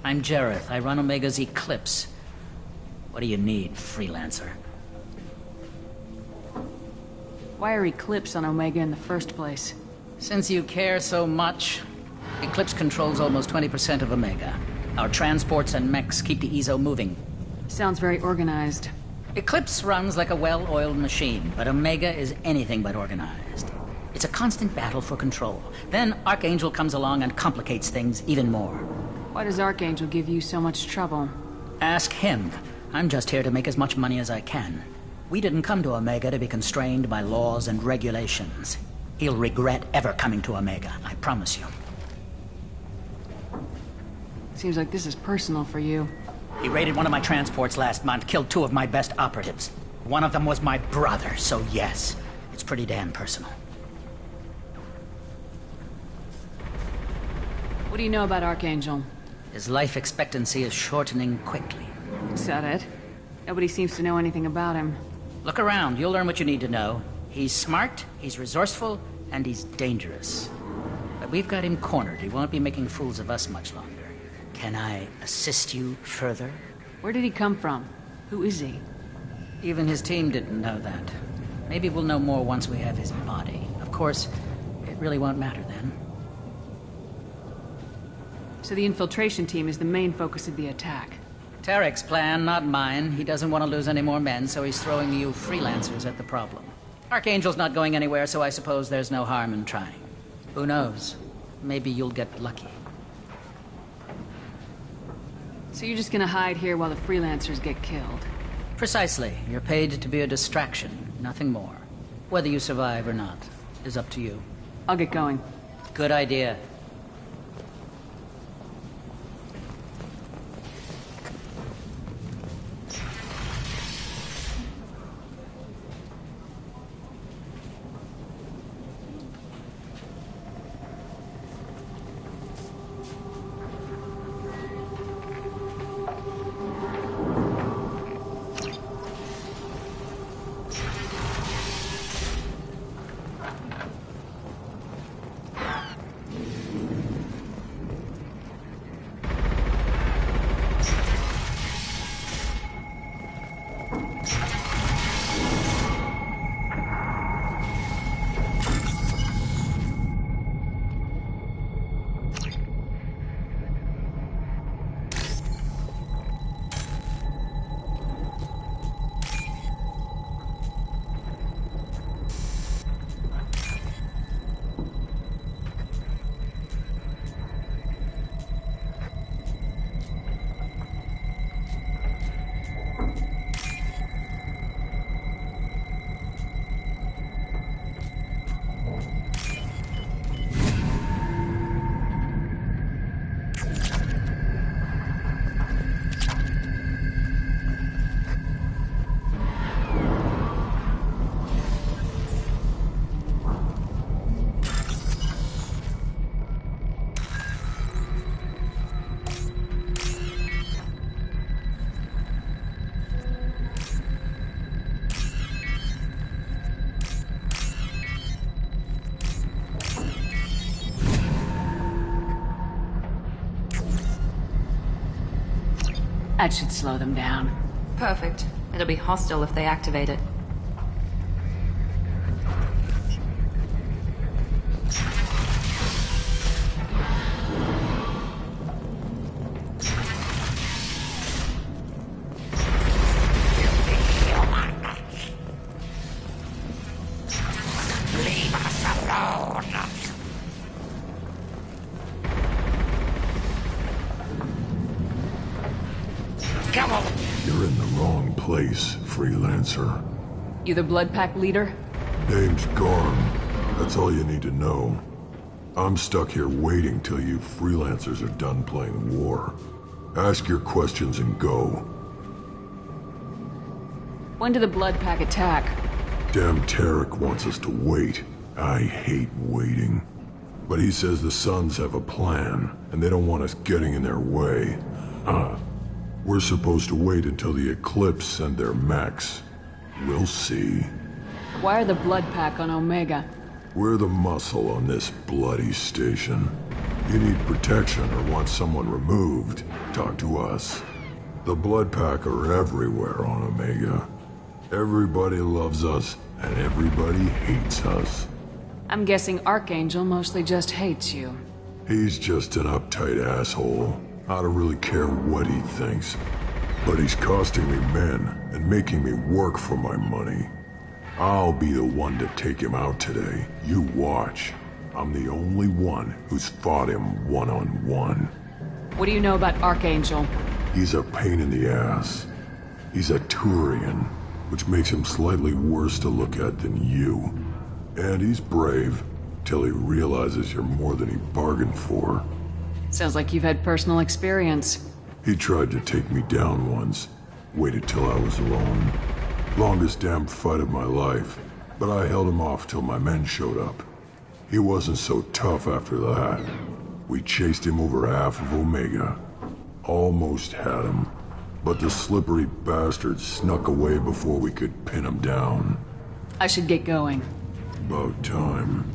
I'm Jareth. I run Omega's Eclipse. What do you need, freelancer? Why are Eclipse on Omega in the first place? Since you care so much, Eclipse controls almost 20% of Omega. Our transports and mechs keep the EZO moving. Sounds very organized. Eclipse runs like a well-oiled machine, but Omega is anything but organized. It's a constant battle for control. Then Archangel comes along and complicates things even more. Why does Archangel give you so much trouble? Ask him. I'm just here to make as much money as I can. We didn't come to Omega to be constrained by laws and regulations. He'll regret ever coming to Omega, I promise you. Seems like this is personal for you. He raided one of my transports last month, killed 2 of my best operatives. One of them was my brother, so yes, it's pretty damn personal. What do you know about Archangel? His life expectancy is shortening quickly. Is that it? Nobody seems to know anything about him. Look around, you'll learn what you need to know. He's smart, he's resourceful, and he's dangerous. But we've got him cornered. He won't be making fools of us much longer. Can I assist you further? Where did he come from? Who is he? Even his team didn't know that. Maybe we'll know more once we have his body. Of course, it really won't matter then. So the infiltration team is the main focus of the attack. Tarek's plan, not mine. He doesn't want to lose any more men, so he's throwing you freelancers at the problem. Archangel's not going anywhere, so I suppose there's no harm in trying. Who knows? Maybe you'll get lucky. So you're just gonna hide here while the freelancers get killed? Precisely. You're paid to be a distraction, nothing more. Whether you survive or not is up to you. I'll get going. Good idea. That should slow them down. Perfect. It'll be hostile if they activate it. Leave us alone! Come on! You're in the wrong place, freelancer. You the Blood Pack leader? Name's Garm. That's all you need to know. I'm stuck here waiting till you freelancers are done playing war. Ask your questions and go. When do the Blood Pack attack? Damn Tarek wants us to wait. I hate waiting. But he says the Suns have a plan, and they don't want us getting in their way. We're supposed to wait until the Eclipse send their mechs. We'll see. Why are the Blood Pack on Omega? We're the muscle on this bloody station. You need protection or want someone removed, talk to us. The Blood Pack are everywhere on Omega. Everybody loves us, and everybody hates us. I'm guessing Archangel mostly just hates you. He's just an uptight asshole. I don't really care what he thinks. But he's costing me men and making me work for my money. I'll be the one to take him out today. You watch. I'm the only one who's fought him one-on-one. What do you know about Archangel? He's a pain in the ass. He's a Turian, which makes him slightly worse to look at than you. And he's brave, till he realizes you're more than he bargained for. Sounds like you've had personal experience. He tried to take me down once. Waited till I was alone. Longest damn fight of my life. But I held him off till my men showed up. He wasn't so tough after that. We chased him over half of Omega. Almost had him. But the slippery bastard snuck away before we could pin him down. I should get going. About time.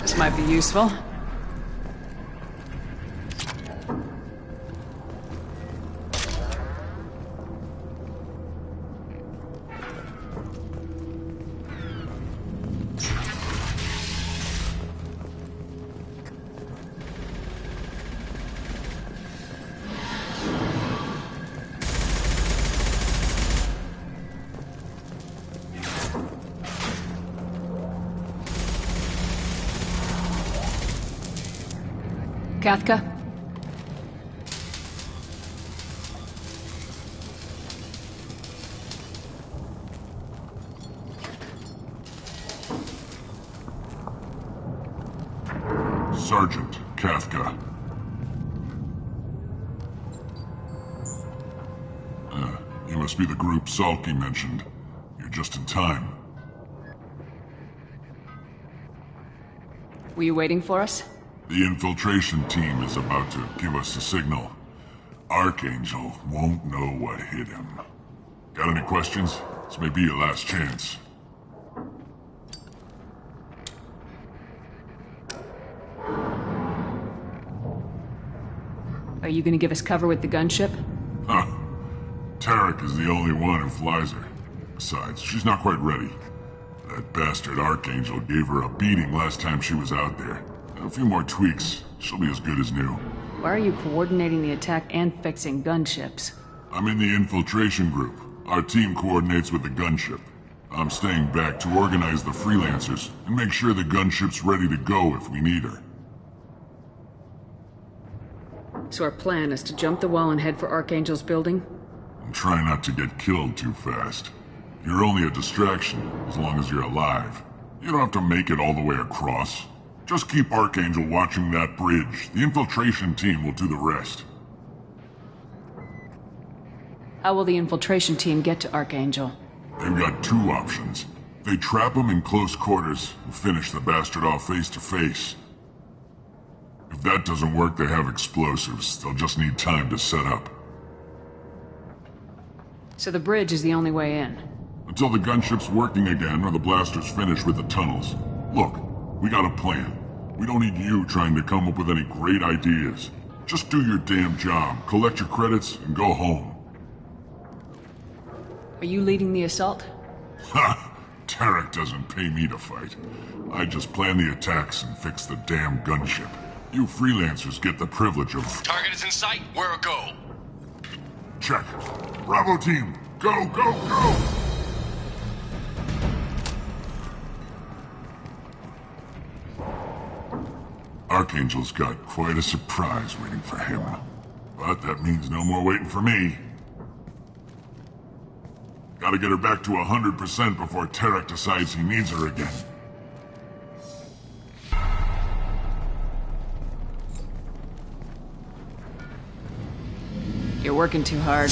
This might be useful. Kafka? Sergeant Kafka. You must be the group Salky mentioned. You're just in time. Were you waiting for us? The infiltration team is about to give us a signal. Archangel won't know what hit him. Got any questions? This may be your last chance. Are you gonna give us cover with the gunship? Huh. Tarek is the only one who flies her. Besides, she's not quite ready. That bastard Archangel gave her a beating last time she was out there. A few more tweaks, she'll be as good as new. Why are you coordinating the attack and fixing gunships? I'm in the infiltration group. Our team coordinates with the gunship. I'm staying back to organize the freelancers and make sure the gunship's ready to go if we need her. So our plan is to jump the wall and head for Archangel's building? And try not to get killed too fast. You're only a distraction, as long as you're alive. You don't have to make it all the way across. Just keep Archangel watching that bridge. The infiltration team will do the rest. How will the infiltration team get to Archangel? They've got two options. They trap him in close quarters and finish the bastard off face to face. If that doesn't work, they have explosives. They'll just need time to set up. So the bridge is the only way in? Until the gunship's working again or the blasters finish with the tunnels. Look, we got a plan. We don't need you trying to come up with any great ideas. Just do your damn job, collect your credits, and go home. Are you leading the assault? Ha! Tarek doesn't pay me to fight. I just plan the attacks and fix the damn gunship. You freelancers get the privilege of... Target is in sight. Where a go? Check. Bravo team, go, go, go! Archangel's got quite a surprise waiting for him. But that means no more waiting for me. Gotta get her back to 100% before Tarek decides he needs her again. You're working too hard.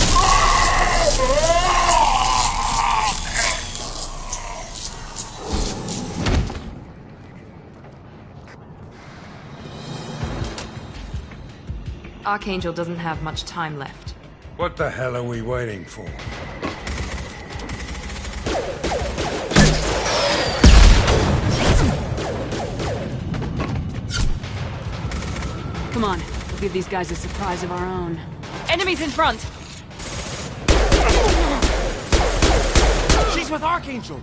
Archangel doesn't have much time left. What the hell are we waiting for? Come on, we'll give these guys a surprise of our own. Enemies in front! She's with Archangel!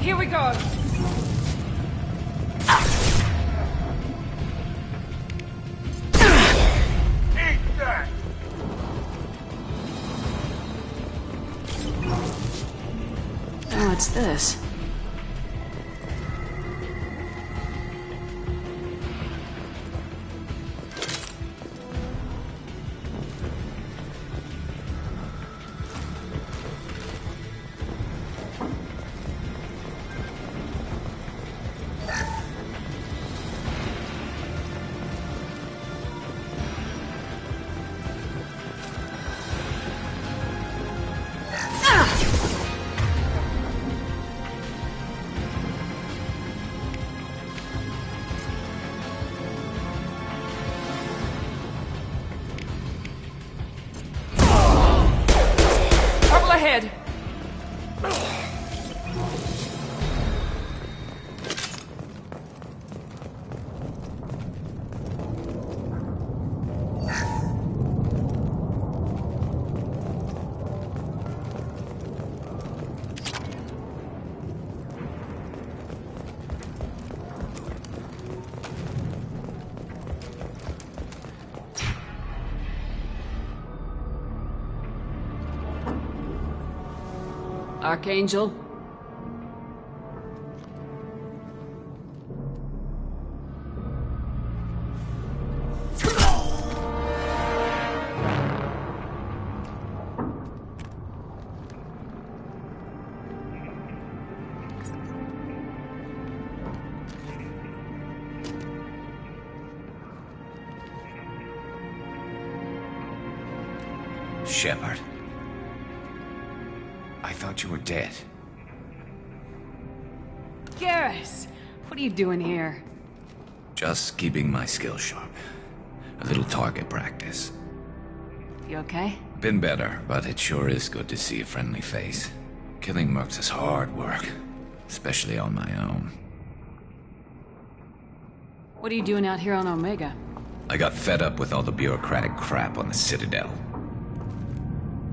Here we go! What's this? Ahead. Archangel? Shepard. I thought you were dead. Garrus! What are you doing here? Just keeping my skills sharp. A little target practice. You okay? Been better, but it sure is good to see a friendly face. Killing mercs is hard work, especially on my own. What are you doing out here on Omega? I got fed up with all the bureaucratic crap on the Citadel.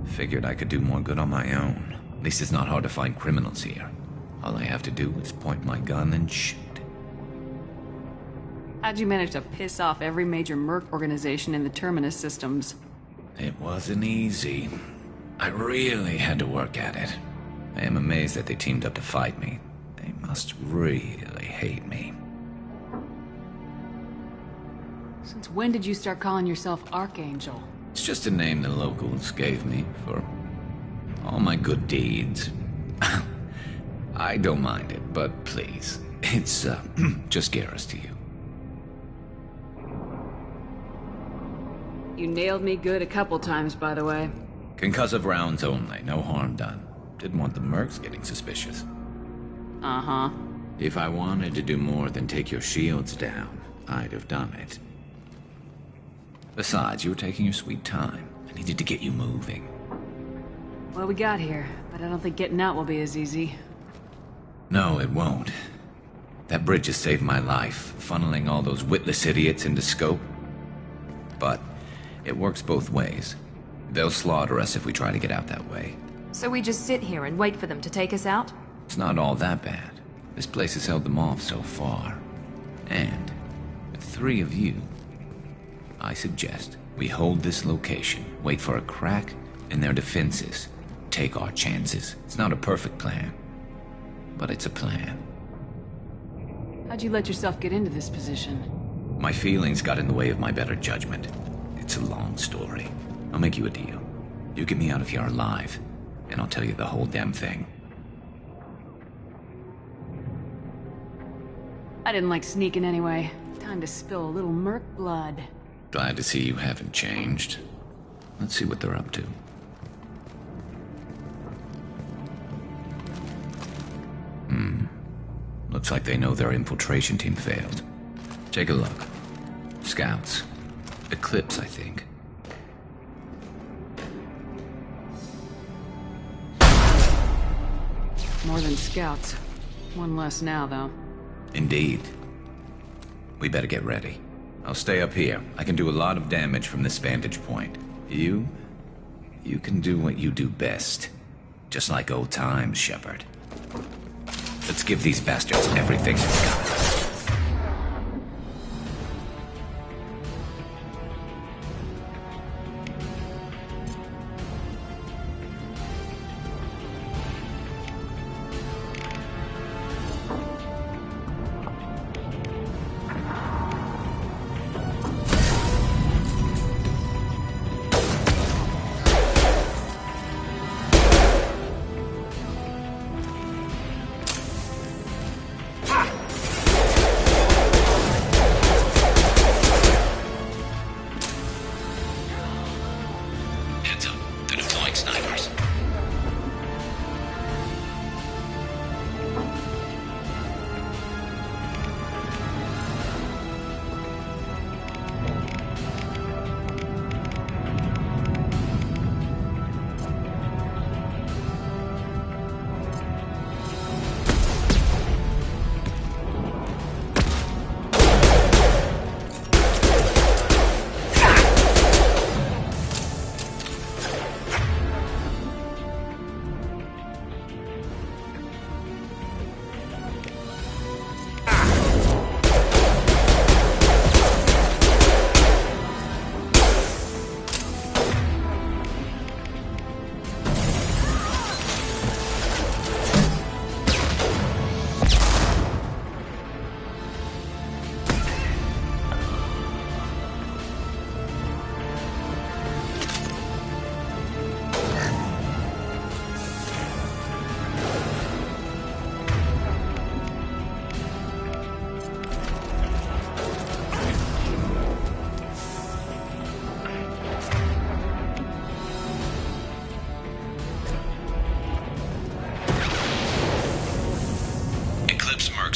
Figured I could do more good on my own. At least it's not hard to find criminals here. All I have to do is point my gun and shoot. How'd you manage to piss off every major merc organization in the Terminus systems? It wasn't easy. I really had to work at it. I am amazed that they teamed up to fight me. They must really hate me. Since when did you start calling yourself Archangel? It's just a name the locals gave me for all my good deeds. I don't mind it, but please, it's just Garrus to you. You nailed me good a couple times, by the way. Concussive rounds only, no harm done. Didn't want the mercs getting suspicious. Uh-huh. If I wanted to do more than take your shields down, I'd have done it. Besides, you were taking your sweet time. I needed to get you moving. Well, we got here, but I don't think getting out will be as easy. No, it won't. That bridge has saved my life, funneling all those witless idiots into scope. But it works both ways. They'll slaughter us if we try to get out that way. So we just sit here and wait for them to take us out? It's not all that bad. This place has held them off so far. And with 3 of you, I suggest we hold this location, wait for a crack in their defenses, take our chances. It's not a perfect plan, but it's a plan. How'd you let yourself get into this position? My feelings got in the way of my better judgment. It's a long story. I'll make you a deal. You get me out of here alive, and I'll tell you the whole damn thing. I didn't like sneaking anyway. Time to spill a little merc blood. Glad to see you haven't changed. Let's see what they're up to. Looks like they know their infiltration team failed. Take a look. Scouts. Eclipse, I think. More than scouts. One less now, though. Indeed. We better get ready. I'll stay up here. I can do a lot of damage from this vantage point. You can do what you do best. Just like old times, Shepard. Let's give these bastards everything they've got.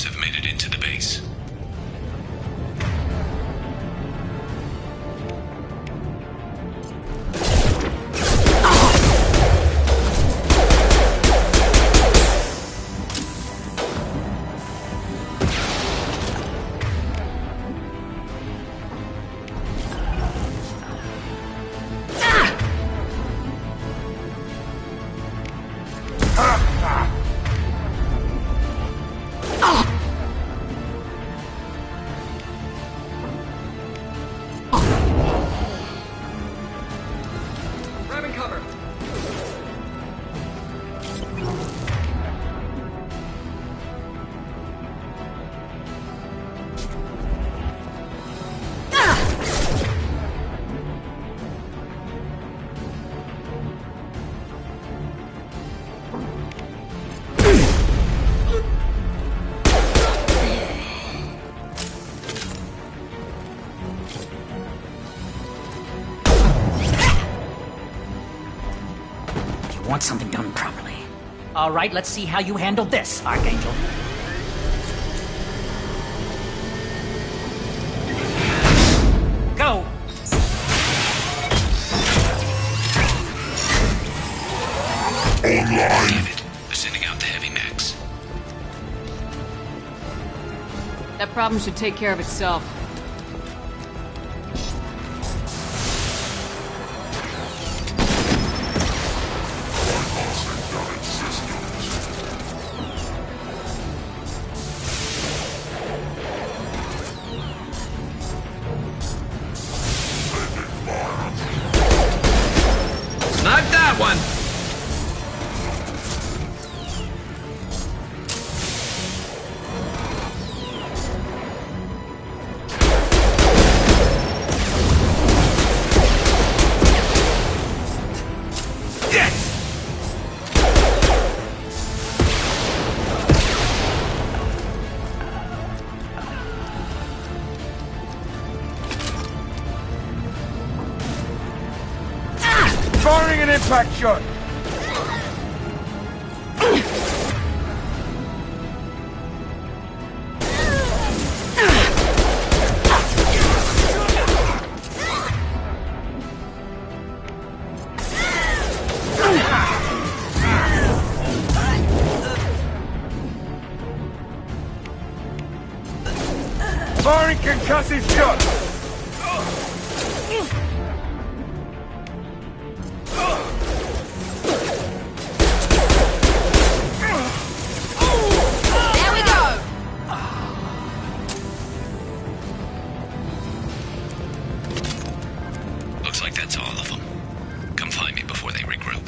Have made it into the base. I want something done properly. All right, let's see how you handle this, Archangel. Go! Online! Damn it. They're sending out the heavy mechs. That problem should take care of itself. Not that one! Firing an impact shot! Firing concussive shot! Looks like that's all of them. Come find me before they regroup.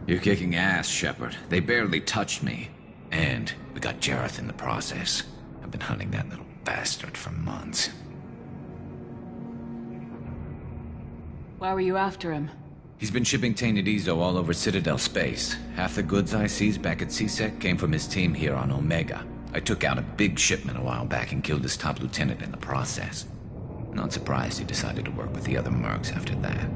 You're kicking ass, Shepard. They barely touched me. And we got Jareth in the process. I've been hunting that little bastard for months. Why were you after him? He's been shipping tainted Ezo all over Citadel space. Half the goods I seized back at CSEC came from his team here on Omega. I took out a big shipment a while back and killed his top lieutenant in the process. Not surprised he decided to work with the other mercs after that.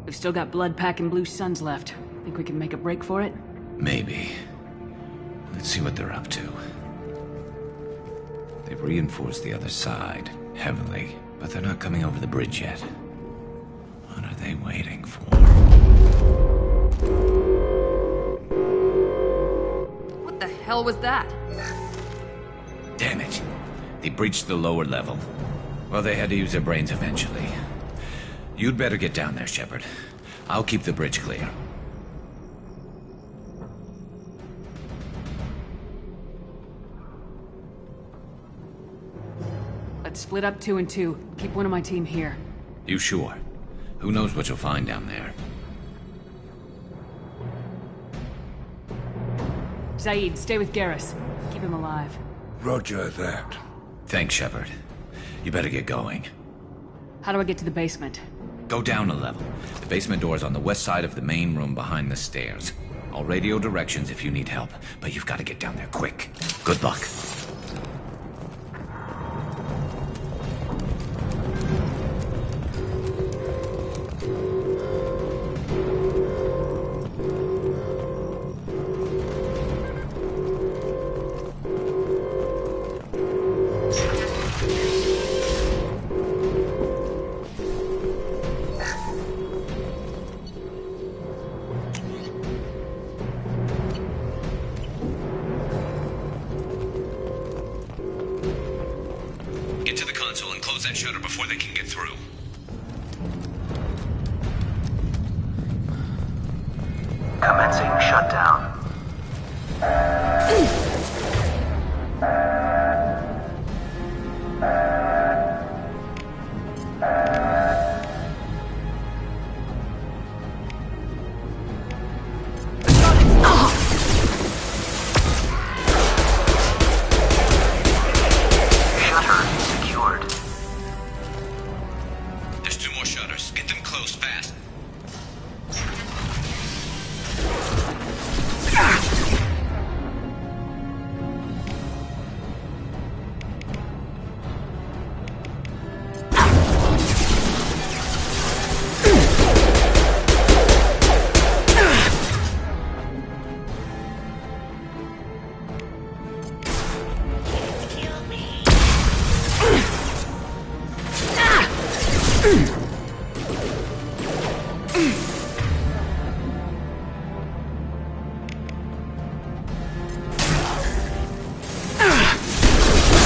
We've still got blood packing Blue Suns left. Think we can make a break for it? Maybe. Let's see what they're up to. They've reinforced the other side, heavily, but they're not coming over the bridge yet. What are they waiting for? What the hell was that? Damn it. They breached the lower level. Well, they had to use their brains eventually. You'd better get down there, Shepard. I'll keep the bridge clear. Let's split up 2 and 2. Keep one of my team here. You sure? Who knows what you'll find down there? Saeed, stay with Garrus. Keep him alive. Roger that. Thanks, Shepard. You better get going. How do I get to the basement? Go down a level. The basement door's on the west side of the main room behind the stairs. I'll radio directions if you need help, but you've got to get down there quick. Good luck. Get to the console and close that shutter before they can get through. Commencing shutdown. There's 2 more shutters. Get them closed fast.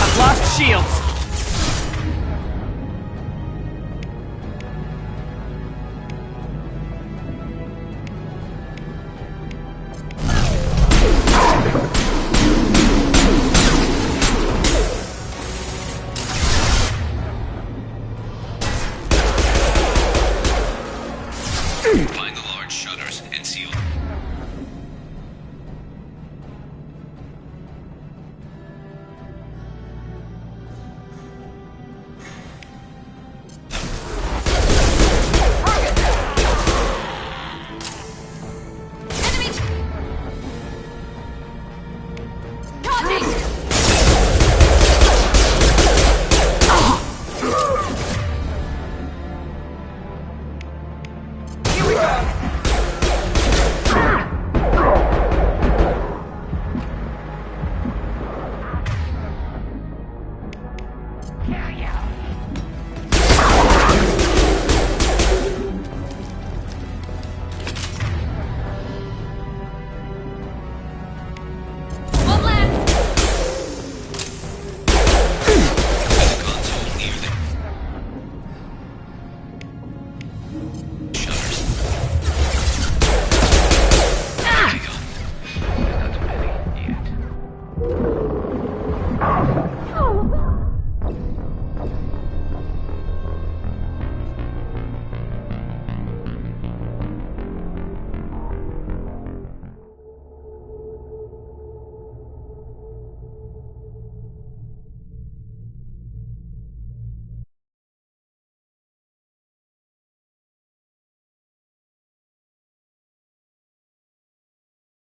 I've lost shields! Find the large shutters and seal them. Yeah.